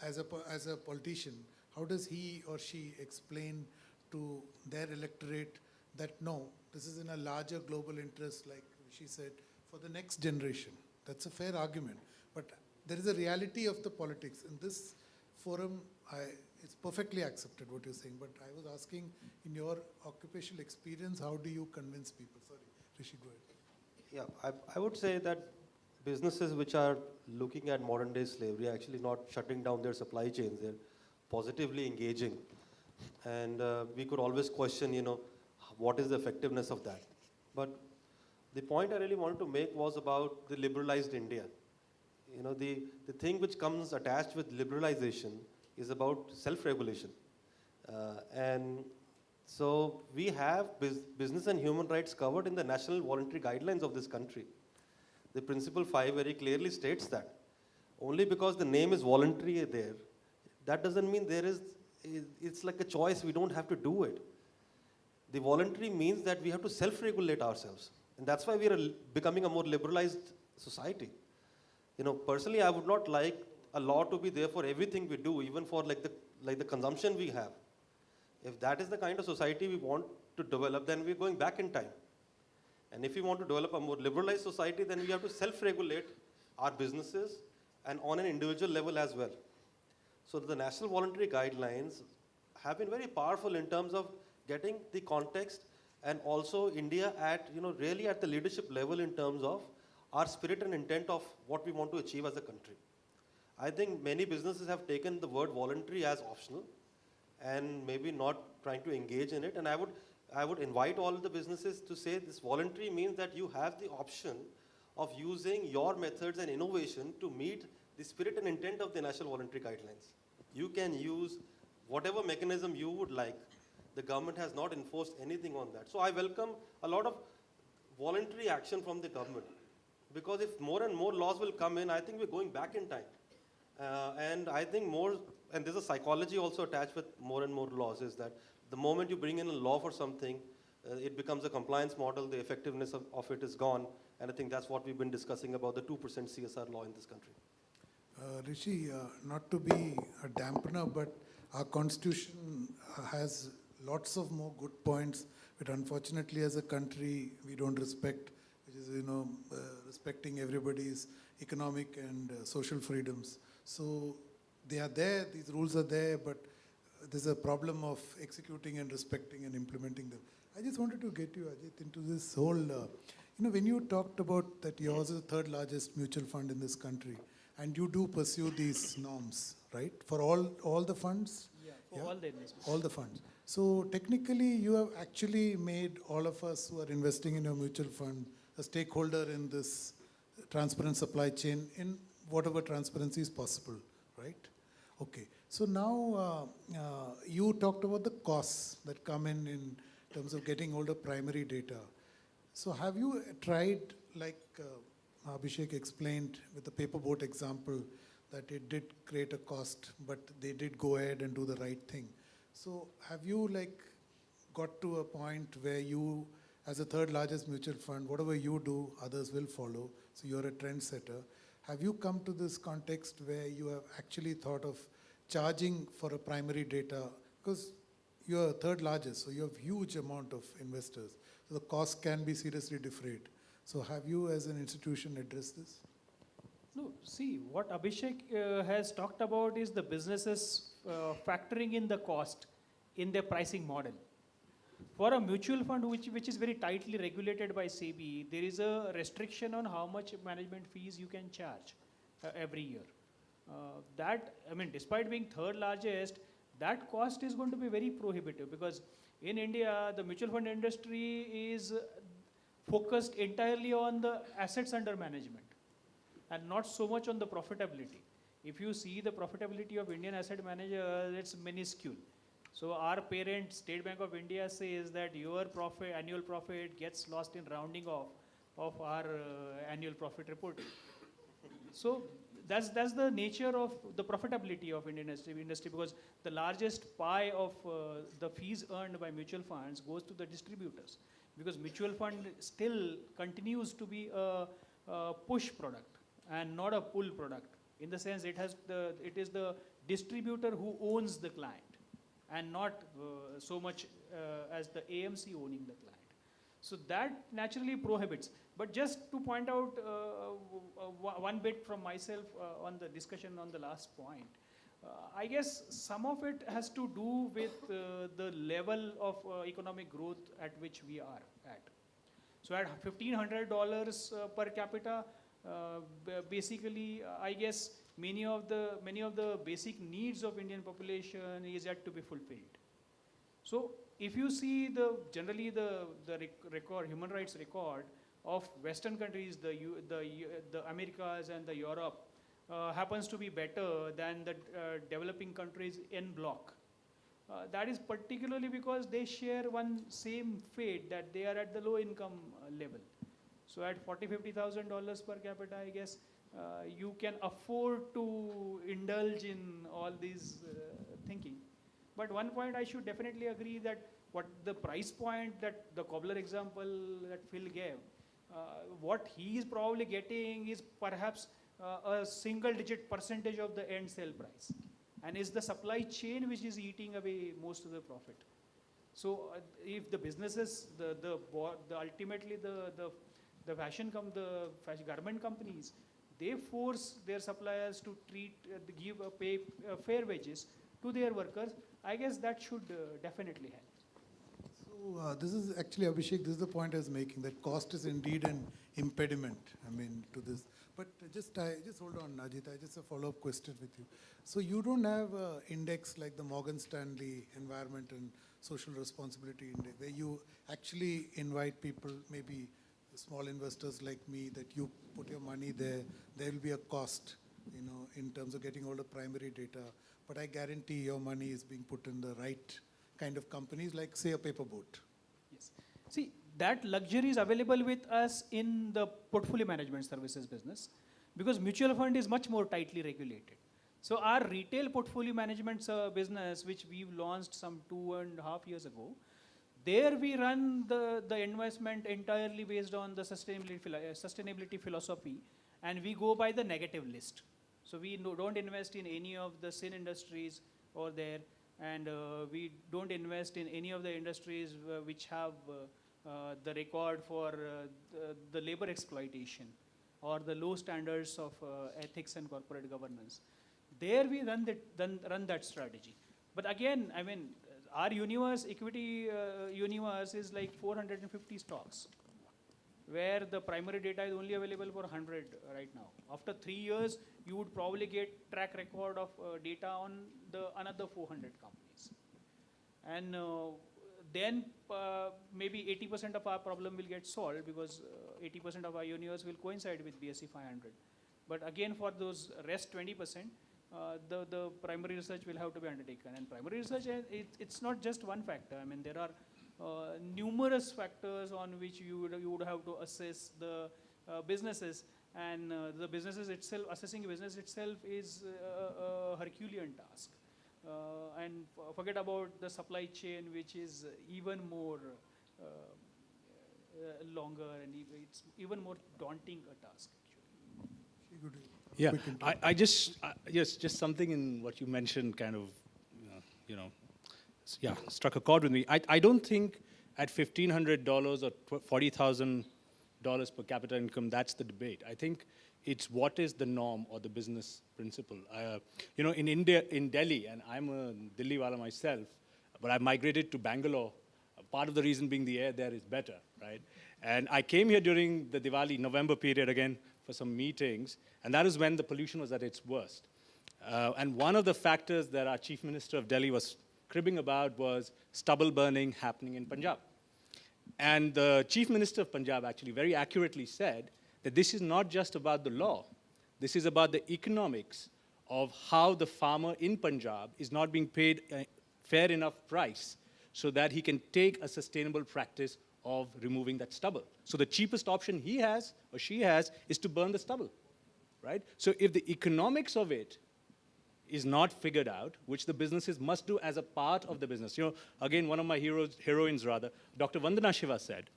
B: as a politician, how does he or she explain to their electorate that no, this is in a larger global interest, like she said, for the next generation? That's a fair argument. But there is a reality of the politics. In this forum, it's perfectly accepted what you're saying, but I was asking, in your occupational experience, how do you convince people? Sorry, Rishi, go ahead.
F: Yeah, I would say that businesses which are looking at modern day slavery are actually not shutting down their supply chains. They're positively engaging. And we could always question, what is the effectiveness of that? But the point I really wanted to make was about the liberalized India. The thing which comes attached with liberalization is about self-regulation. And so we have business and human rights covered in the National Voluntary Guidelines of this country. The Principle 5 very clearly states that. Only because the name is voluntary there, that doesn't mean it's like a choice, we don't have to do it. The voluntary means that we have to self-regulate ourselves. And that's why we are becoming a more liberalized society. Personally, I would not like a law to be there for everything we do, even for like the consumption we have. If that is the kind of society we want to develop, then we're going back in time. And if we want to develop a more liberalized society, then we have to self-regulate our businesses and on an individual level as well. So the National Voluntary Guidelines have been very powerful in terms of getting the context and also India at, really at the leadership level in terms of our spirit and intent of what we want to achieve as a country. I think many businesses have taken the word voluntary as optional and maybe not trying to engage in it. And I would invite all the businesses to say this voluntary means that you have the option of using your methods and innovation to meet the spirit and intent of the National Voluntary Guidelines. You can use whatever mechanism you would like. The government has not enforced anything on that. So I welcome a lot of voluntary action from the government, because if more and more laws will come in, I think we're going back in time. And I think and there's a psychology also attached with more and more laws, is that the moment you bring in a law for something, it becomes a compliance model, the effectiveness of it is gone, and I think that's what we've been discussing about the 2% CSR law in this country.
B: Rishi, not to be a dampener, but our constitution has lots of more good points, but unfortunately as a country we don't respect, which is, respecting everybody's economic and social freedoms. So they are there, these rules are there, but there's a problem of executing and respecting and implementing them. I just wanted to get you, Ajit, into this whole, when you talked about that yours is the third largest mutual fund in this country, and you do pursue these norms, right? For all the funds?
D: Yeah, for all the investments.
B: All the funds. So technically, you have actually made all of us who are investing in your mutual fund a stakeholder in this transparent supply chain in whatever transparency is possible, right? Okay. So now you talked about the costs that come in terms of getting all the primary data. So have you tried, like Abhishek explained with the paper boat example, that it did create a cost, but they did go ahead and do the right thing. So have you got to a point where you, as a third largest mutual fund, whatever you do, others will follow, so you're a trendsetter. Have you come to this context where you have actually thought of charging for a primary data? Because you're third largest, so you have huge amount of investors. So the cost can be seriously defrayed. So have you as an institution addressed this?
D: No, see, what Abhishek has talked about is the businesses factoring in the cost in their pricing model. For a mutual fund which is very tightly regulated by SEBI, there is a restriction on how much management fees you can charge every year. Despite being third largest, that cost is going to be very prohibitive, because in India, the mutual fund industry is focused entirely on the assets under management and not so much on the profitability. If you see the profitability of Indian asset managers, it's minuscule. So our parent, State Bank of India, says that your annual profit gets lost in rounding off of our annual profit reporting. So that's the nature of the profitability of Indian industry, because the largest pie of the fees earned by mutual funds goes to the distributors, because mutual fund still continues to be a push product and not a pull product. In the sense, it is the distributor who owns the client, and not so much as the AMC owning the client. So that naturally prohibits. But just to point out one bit from myself on the discussion on the last point, I guess some of it has to do with the level of economic growth at which we are at. So at $1,500 per capita, basically, I guess many of the basic needs of Indian population is yet to be fulfilled. So if you see generally the human rights record of Western countries, the Americas and the Europe, happens to be better than the developing countries in bloc. That is particularly because they share one same fate, that they are at the low income level. So at $40,000-$50,000 per capita, I guess you can afford to indulge in all these thinking. But one point I should definitely agree, that what the price point, that the cobbler example that Phil gave, what he is probably getting is perhaps a single-digit percentage of the end sale price, and is the supply chain which is eating away most of the profit. So if the businesses, ultimately the fashion garment companies, they force their suppliers to pay fair wages to their workers, I guess that should definitely help.
B: So this is actually, Abhishek, this is the point I was making, that cost is indeed an impediment, to this. But just hold on, Ajit, just a follow-up question with you. So you don't have an index like the Morgan Stanley Environment and Social Responsibility Index, where you actually invite people, maybe small investors like me, that you put your money there, there will be a cost, in terms of getting all the primary data, but I guarantee your money is being put in the right kind of companies, like say a paper boat.
D: Yes. See, that luxury is available with us in the portfolio management services business, because mutual fund is much more tightly regulated. So our retail portfolio management business, which we've launched some 2.5 years ago, there we run the investment entirely based on the sustainability philosophy, and we go by the negative list. So we don't invest in any of the sin industries over there, and we don't invest in any of the industries which have the record for the labor exploitation or the low standards of ethics and corporate governance. There we run that strategy. But again, I mean, our universe, equity universe is like 450 stocks, where the primary data is only available for 100 right now. After 3 years, you would probably get track record of data on another 400 companies. And then maybe 80% of our problem will get solved, because 80% of our universe will coincide with BSE 500. But again, for those rest 20%, the primary research will have to be undertaken. And primary research, it's not just one factor. I mean, there are numerous factors on which you would have to assess the businesses, and the businesses itself, assessing business itself is a Herculean task. And forget about the supply chain, which is even more longer, and it's even more daunting a task, actually.
E: Yeah, I just something in what you mentioned kind of, struck a chord with me. I don't think at $1,500 or $40,000 per capita income, that's the debate. I think it's what is the norm or the business principle. In India, in Delhi, and I'm a Delhi wala myself, but I migrated to Bangalore. Part of the reason being the air there is better, right? And I came here during the Diwali, November period again for some meetings, and that is when the pollution was at its worst. And one of the factors that our Chief Minister of Delhi was cribbing about was stubble burning happening in Punjab. And the Chief Minister of Punjab actually very accurately said that this is not just about the law. This is about the economics of how the farmer in Punjab is not being paid a fair enough price so that he can take a sustainable practice of removing that stubble. So the cheapest option he has or she has is to burn the stubble, right? So if the economics of it is not figured out, which the businesses must do as a part of the business. Again, one of my heroines, Dr. Vandana Shiva said,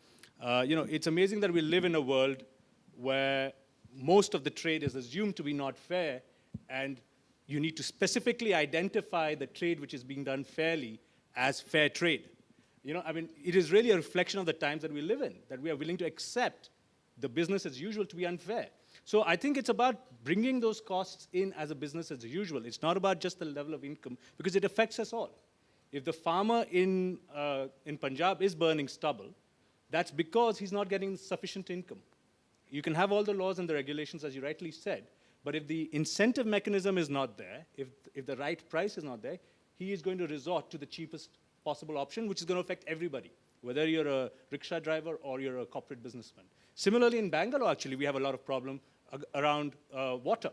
E: it's amazing that we live in a world where most of the trade is assumed to be not fair, and you need to specifically identify the trade which is being done fairly as fair trade. It is really a reflection of the times that we live in, that we are willing to accept the business as usual to be unfair. So I think it's about bringing those costs in as a business as usual. It's not about just the level of income, because it affects us all. If the farmer in Punjab is burning stubble, that's because he's not getting sufficient income. You can have all the laws and the regulations, as you rightly said, but if the incentive mechanism is not there, if the right price is not there, he is going to resort to the cheapest possible option, which is going to affect everybody, whether you're a rickshaw driver or you're a corporate businessman. Similarly, in Bangalore, actually, we have a lot of problem around water,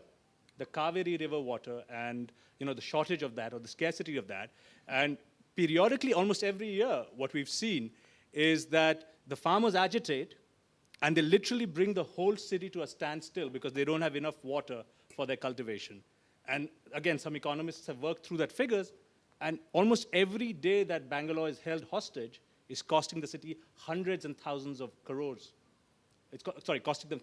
E: the Kaveri River water, and the shortage of that or the scarcity of that. And periodically, almost every year, what we've seen is that the farmers agitate, and they literally bring the whole city to a standstill because they don't have enough water for their cultivation. And again, some economists have worked through that figures, and almost every day that Bangalore is held hostage is costing the city hundreds and thousands of crores. Costing them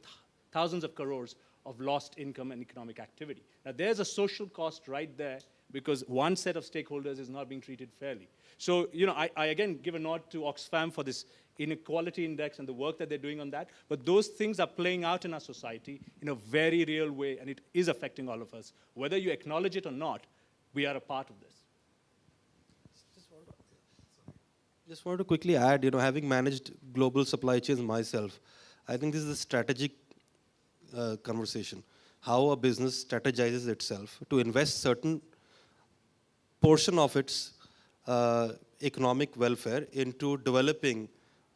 E: thousands of crores of lost income and economic activity. Now, there's a social cost right there because one set of stakeholders is not being treated fairly. So, I again give a nod to Oxfam for this inequality index and the work that they're doing on that. But those things are playing out in our society in a very real way, and it is affecting all of us. Whether you acknowledge it or not, we are a part of this.
F: Just wanted to quickly add, having managed global supply chains myself, I think this is a strategic conversation. How a business strategizes itself to invest certain portion of its economic welfare into developing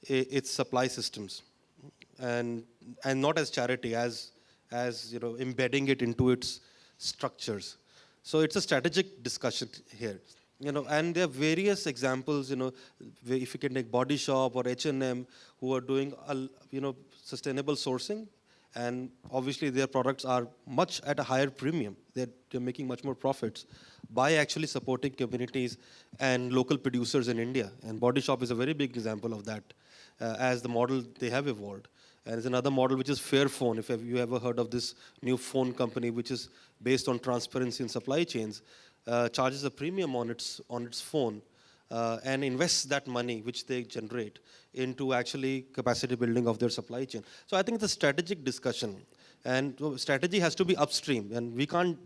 F: its supply systems, and not as charity, as embedding it into its structures. So it's a strategic discussion here. And there are various examples, if you can take Body Shop or H&M, who are doing, sustainable sourcing, And obviously their products are much at a higher premium. They're making much more profits by actually supporting communities and local producers in India. And Body Shop is a very big example of that, as the model they have evolved. And there's another model which is Fairphone. If you ever heard of this new phone company which is based on transparency in supply chains, charges a premium on its phone, and invests that money which they generate into actually capacity building of their supply chain. So I think it's a strategic discussion, and strategy has to be upstream, and we can't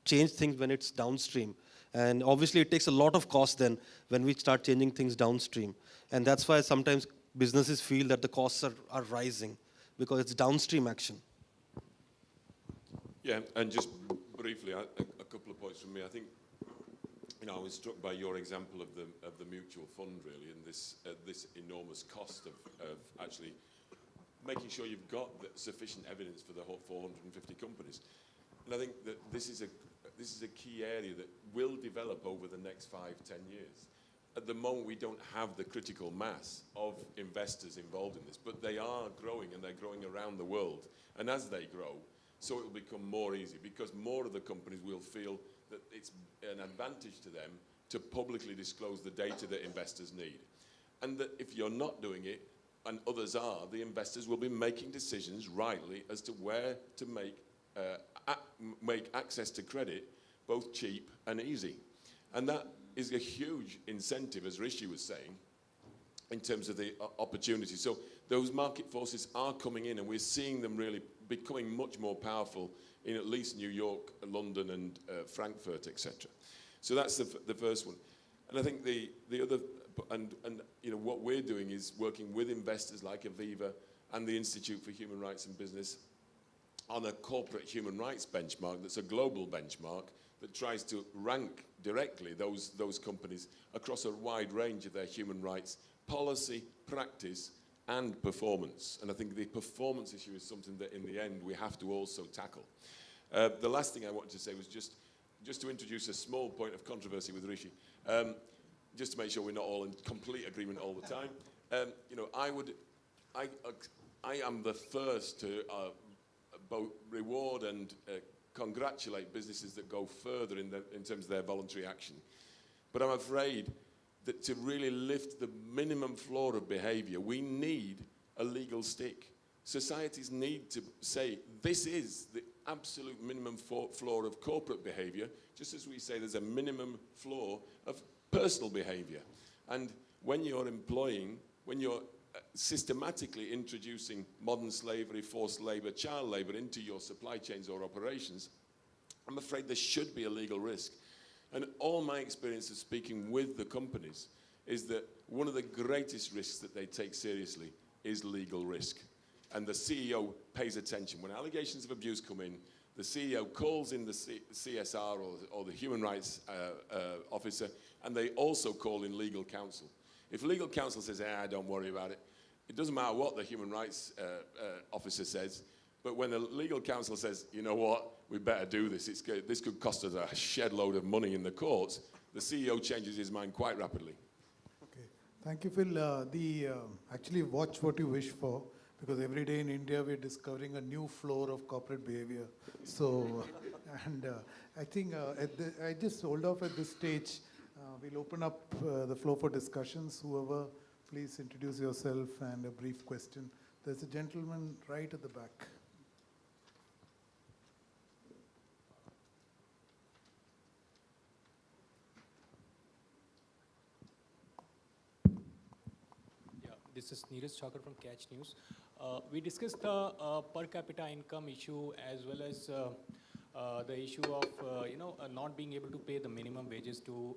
F: change things when it's downstream. And obviously it takes a lot of cost then when we start changing things downstream. And that's why sometimes businesses feel that the costs are rising, because it's downstream action.
C: Yeah, and just briefly, a couple of points from me. I think, I was struck by your example of the mutual fund, really, and this enormous cost of actually making sure you've got sufficient evidence for the whole 450 companies. And I think that this is a key area that will develop over the next 5, 10 years. At the moment, we don't have the critical mass of investors involved in this, but they are growing, and they're growing around the world. And as they grow, so it will become more easy, because more of the companies will feel that it's an advantage to them to publicly disclose the data that investors need. And that if you're not doing it, and others are, the investors will be making decisions rightly as to where to make access to credit both cheap and easy. And that is a huge incentive, as Rishi was saying, in terms of the opportunity. So those market forces are coming in, and we're seeing them really becoming much more powerful in at least New York, London, and Frankfurt, etc. So that's the first one. And I think the other, and what we're doing is working with investors like Aviva and the Institute for Human Rights and Business on a corporate human rights benchmark that's a global benchmark that tries to rank directly those companies across a wide range of their human rights policy, practice, and performance. And I think the performance issue is something that in the end we have to also tackle. The last thing I wanted to say was just to introduce a small point of controversy with Rishi, just to make sure we're not all in complete agreement all the time. I am the first to both reward and congratulate businesses that go further in terms of their voluntary action. But I'm afraid that to really lift the minimum floor of behavior, we need a legal stick. Societies need to say, this is the absolute minimum floor of corporate behavior, just as we say there's a minimum floor of personal behavior. And when you're systematically introducing modern slavery, forced labor, child labor into your supply chains or operations, I'm afraid there should be a legal risk. And all my experience of speaking with the companies is that one of the greatest risks that they take seriously is legal risk. And the CEO pays attention. When allegations of abuse come in, the CEO calls in the CSR or the human rights officer, and they also call in legal counsel. If legal counsel says, don't worry about it, it doesn't matter what the human rights officer says, but when the legal counsel says, you know what, we better do this, this could cost us a shed load of money in the courts, the CEO changes his mind quite rapidly.
B: Okay, thank you, Phil. Actually watch what you wish for, because every day in India we're discovering a new floor of corporate behavior. So, and I think I just hold off at this stage. We'll open up the floor for discussions. Whoever, please introduce yourself and a brief question. There's a gentleman right at the back.
G: This is Neeraj Chakar from Catch News. We discussed the per capita income issue, as well as the issue of not being able to pay the minimum wages to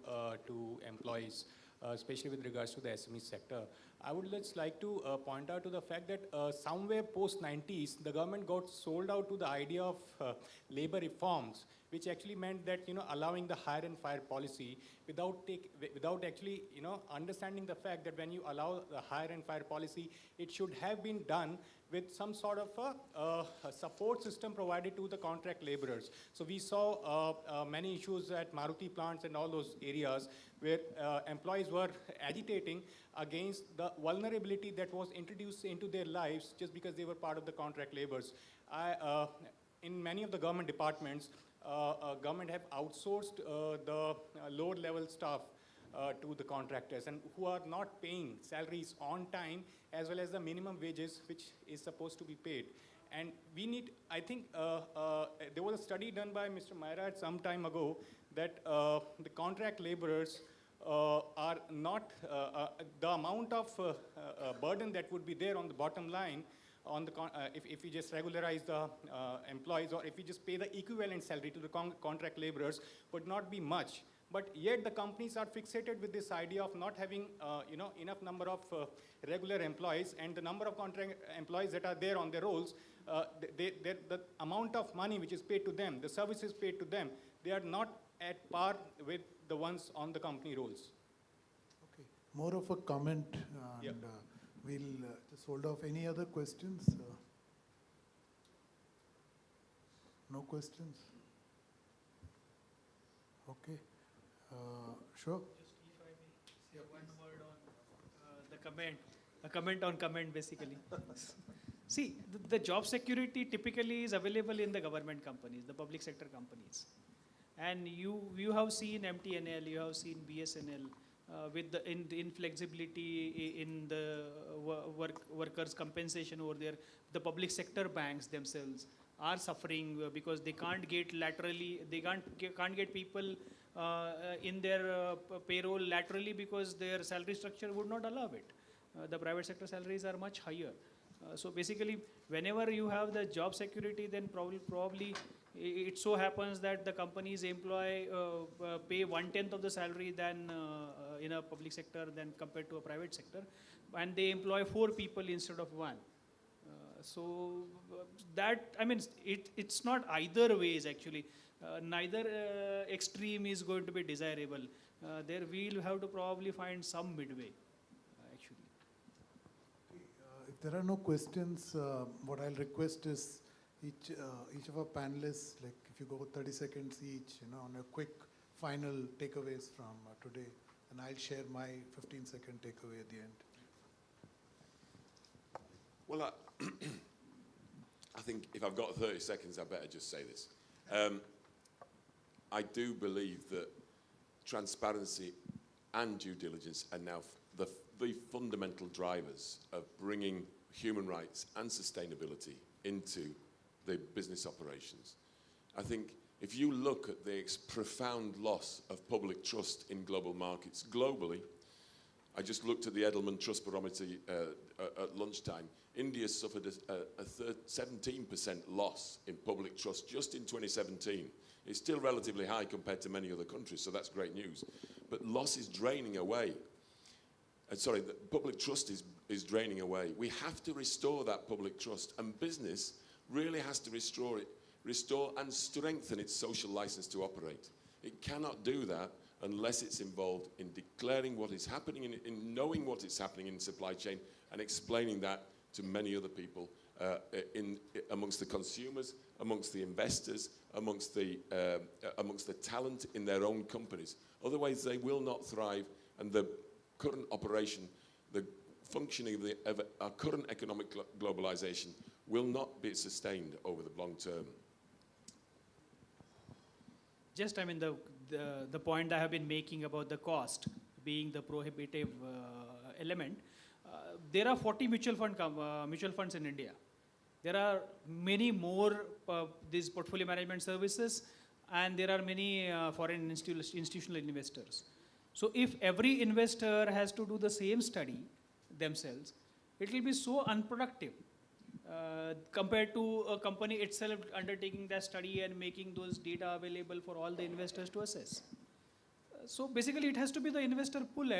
G: employees, especially with regards to the SME sector. I would just like to point out to the fact that somewhere post-90s, the government got sold out to the idea of labor reforms, which actually meant that allowing the hire and fire policy without actually understanding the fact that when you allow the hire and fire policy, it should have been done with some sort of a support system provided to the contract laborers. So we saw many issues at Maruti plants and all those areas where employees were agitating against the vulnerability that was introduced into their lives just because they were part of the contract laborers. In many of the government departments, government have outsourced the lower level staff to the contractors and who are not paying salaries on time as well as the minimum wages which is supposed to be paid. And we need, I think, there was a study done by Mr. Myrat some time ago that the contract laborers are not, the amount of burden that would be there on the bottom line on the if we just regularize the employees or if we just pay the equivalent salary to the contract laborers would not be much. But yet the companies are fixated with this idea of not having enough number of regular employees, and the number of contract employees that are there on their rolls, the amount of money which is paid to them, the services paid to them, they are not at par with the ones on the company rolls.
B: Okay, more of a comment, and
G: Yep.
B: We'll just hold off. Any other questions? No questions? Okay, sure.
D: Just if I may say one word on the comment, a comment on comment basically. See, the job security typically is available in the government companies, the public sector companies. And you have seen MTNL, you have seen BSNL with the inflexibility in the workers' compensation over there. The public sector banks themselves are suffering because they can't get laterally, they can't get people in their payroll laterally because their salary structure would not allow it. The private sector salaries are much higher. So basically, whenever you have the job security, then probably it so happens that the companies employ pay 1/10 of the salary than in a public sector than compared to a private sector, and they employ 4 people instead of 1. So that, I mean, it's not either ways actually. Neither extreme is going to be desirable. There we'll have to probably find some midway, actually.
B: If there are no questions, what I'll request is each of our panelists, like if you go 30 seconds each, on a quick final takeaways from today, and I'll share my 15-second takeaway at the end.
C: Well, I think if I've got 30 seconds, I better just say this. I do believe that transparency and due diligence are now the fundamental drivers of bringing human rights and sustainability into the business operations. I think if you look at the profound loss of public trust in global markets globally, I just looked at the Edelman Trust Barometer at lunchtime. India suffered a 17% loss in public trust just in 2017. It's still relatively high compared to many other countries, so that's great news. But loss is draining away. The public trust is draining away. We have to restore that public trust, and business really has to restore and strengthen its social license to operate. It cannot do that unless it's involved in declaring what is happening, in knowing what is happening in the supply chain, and explaining that to many other people, amongst the consumers, amongst the investors, amongst the talent in their own companies. Otherwise, they will not thrive, and the current operation, the functioning of our current economic globalization will not be sustained over the long term.
D: Just, I mean, the point I have been making about the cost being the prohibitive element. There are 40 mutual funds in India. There are many more these portfolio management services, and there are many foreign institutional investors. So if every investor has to do the same study themselves, it will be so unproductive compared to a company itself undertaking that study and making those data available for all the investors to assess. So basically it has to be the investor pool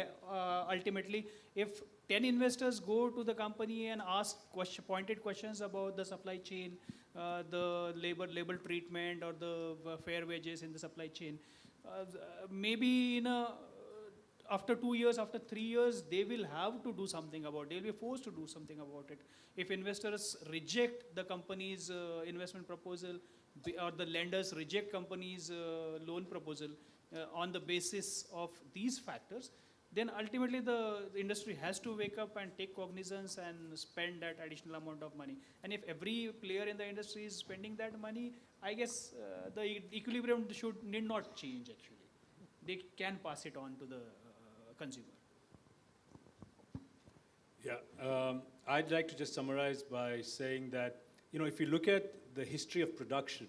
D: ultimately. If 10 investors go to the company and ask pointed questions about the supply chain, the labor treatment, or the fair wages in the supply chain, maybe in after 2 years, after 3 years, they will have to do something about it. They will be forced to do something about it. If investors reject the company's investment proposal, or the lenders reject company's loan proposal on the basis of these factors, then ultimately the industry has to wake up and take cognizance and spend that additional amount of money. And if every player in the industry is spending that money, I guess the equilibrium need not change actually. They can pass it on to the consumer.
E: Yeah, I'd like to just summarize by saying that, if you look at the history of production,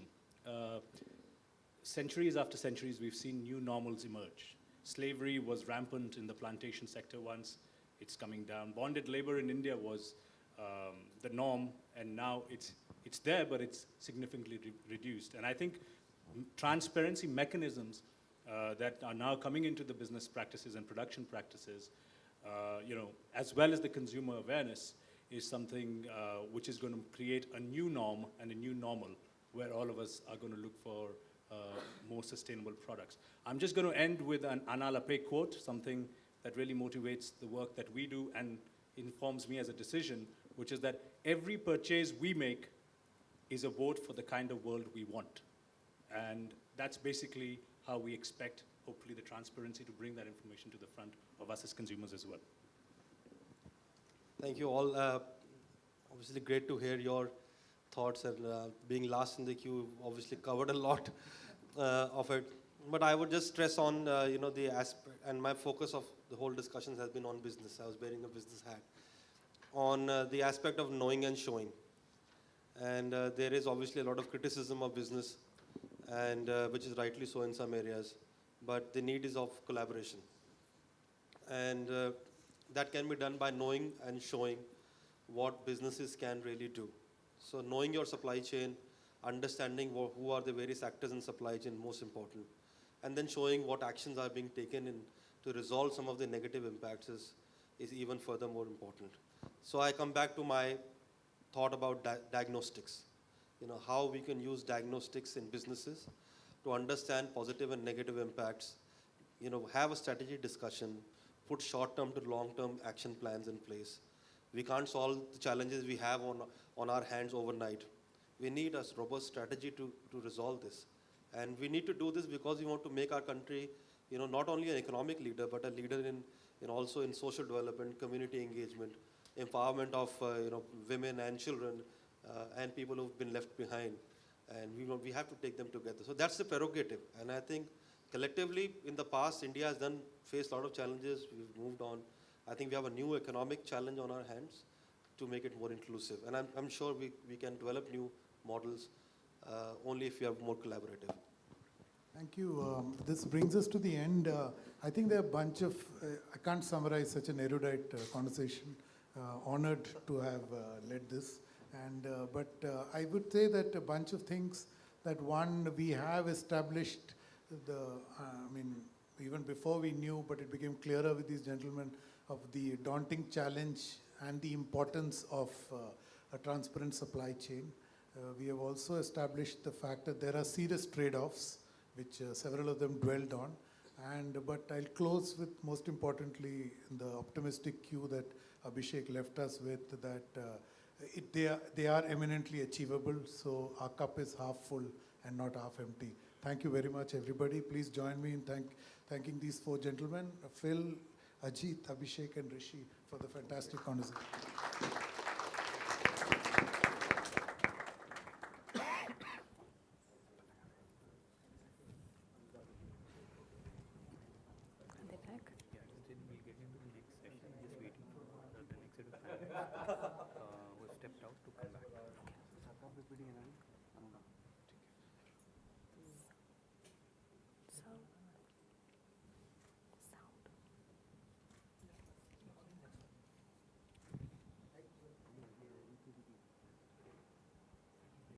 E: centuries after centuries, we've seen new normals emerge. Slavery was rampant in the plantation sector once. It's coming down. Bonded labor in India was the norm, and now it's there, but it's significantly reduced. And I think transparency mechanisms that are now coming into the business practices and production practices, as well as the consumer awareness, is something which is going to create a new norm and a new normal where all of us are going to look for more sustainable products. I'm just going to end with an Anil quote, something that really motivates the work that we do and informs me as a decision, which is that every purchase we make is a vote for the kind of world we want. And that's basically how we expect, hopefully, the transparency to bring that information to the front of us as consumers as well.
F: Thank you all. Obviously great to hear your thoughts, and being last in the queue, obviously covered a lot of it. But I would just stress on, the aspect, and my focus of the whole discussion has been on business. I was wearing a business hat. On the aspect of knowing and showing. And there is obviously a lot of criticism of business, and which is rightly so in some areas. But the need is of collaboration. And that can be done by knowing and showing what businesses can really do. So knowing your supply chain, understanding who are the various actors in supply chain, most important. And then showing what actions are being taken to resolve some of the negative impacts is even further more important. So I come back to my thought about diagnostics. How we can use diagnostics in businesses to understand positive and negative impacts, have a strategy discussion, put short-term to long-term action plans in place. We can't solve the challenges we have on our hands overnight. We need a robust strategy to resolve this. And we need to do this because we want to make our country, not only an economic leader, but a leader in also in social development, community engagement, empowerment of women and children and people who've been left behind. And we have to take them together. So that's the prerogative. And I think collectively in the past, India has faced a lot of challenges. We've moved on. I think we have a new economic challenge on our hands to make it more inclusive. And I'm sure we can develop new models only if we are more collaborative.
B: Thank you. This brings us to the end. I think there are a bunch of, I can't summarize such an erudite conversation. Honored to have led this. But I would say that a bunch of things that we have established even before we knew, but it became clearer with these gentlemen of the daunting challenge and the importance of a transparent supply chain. We have also established the fact that there are serious trade-offs, which several of them dwelled on. But I'll close with, most importantly, the optimistic cue that Abhishek left us with, that they are eminently achievable. So our cup is half full and not half empty. Thank you very much, everybody. Please join me in thanking these four gentlemen, Phil, Ajit, Abhishek, and Rishi, for the fantastic conversation.
H: Who stepped out to come back.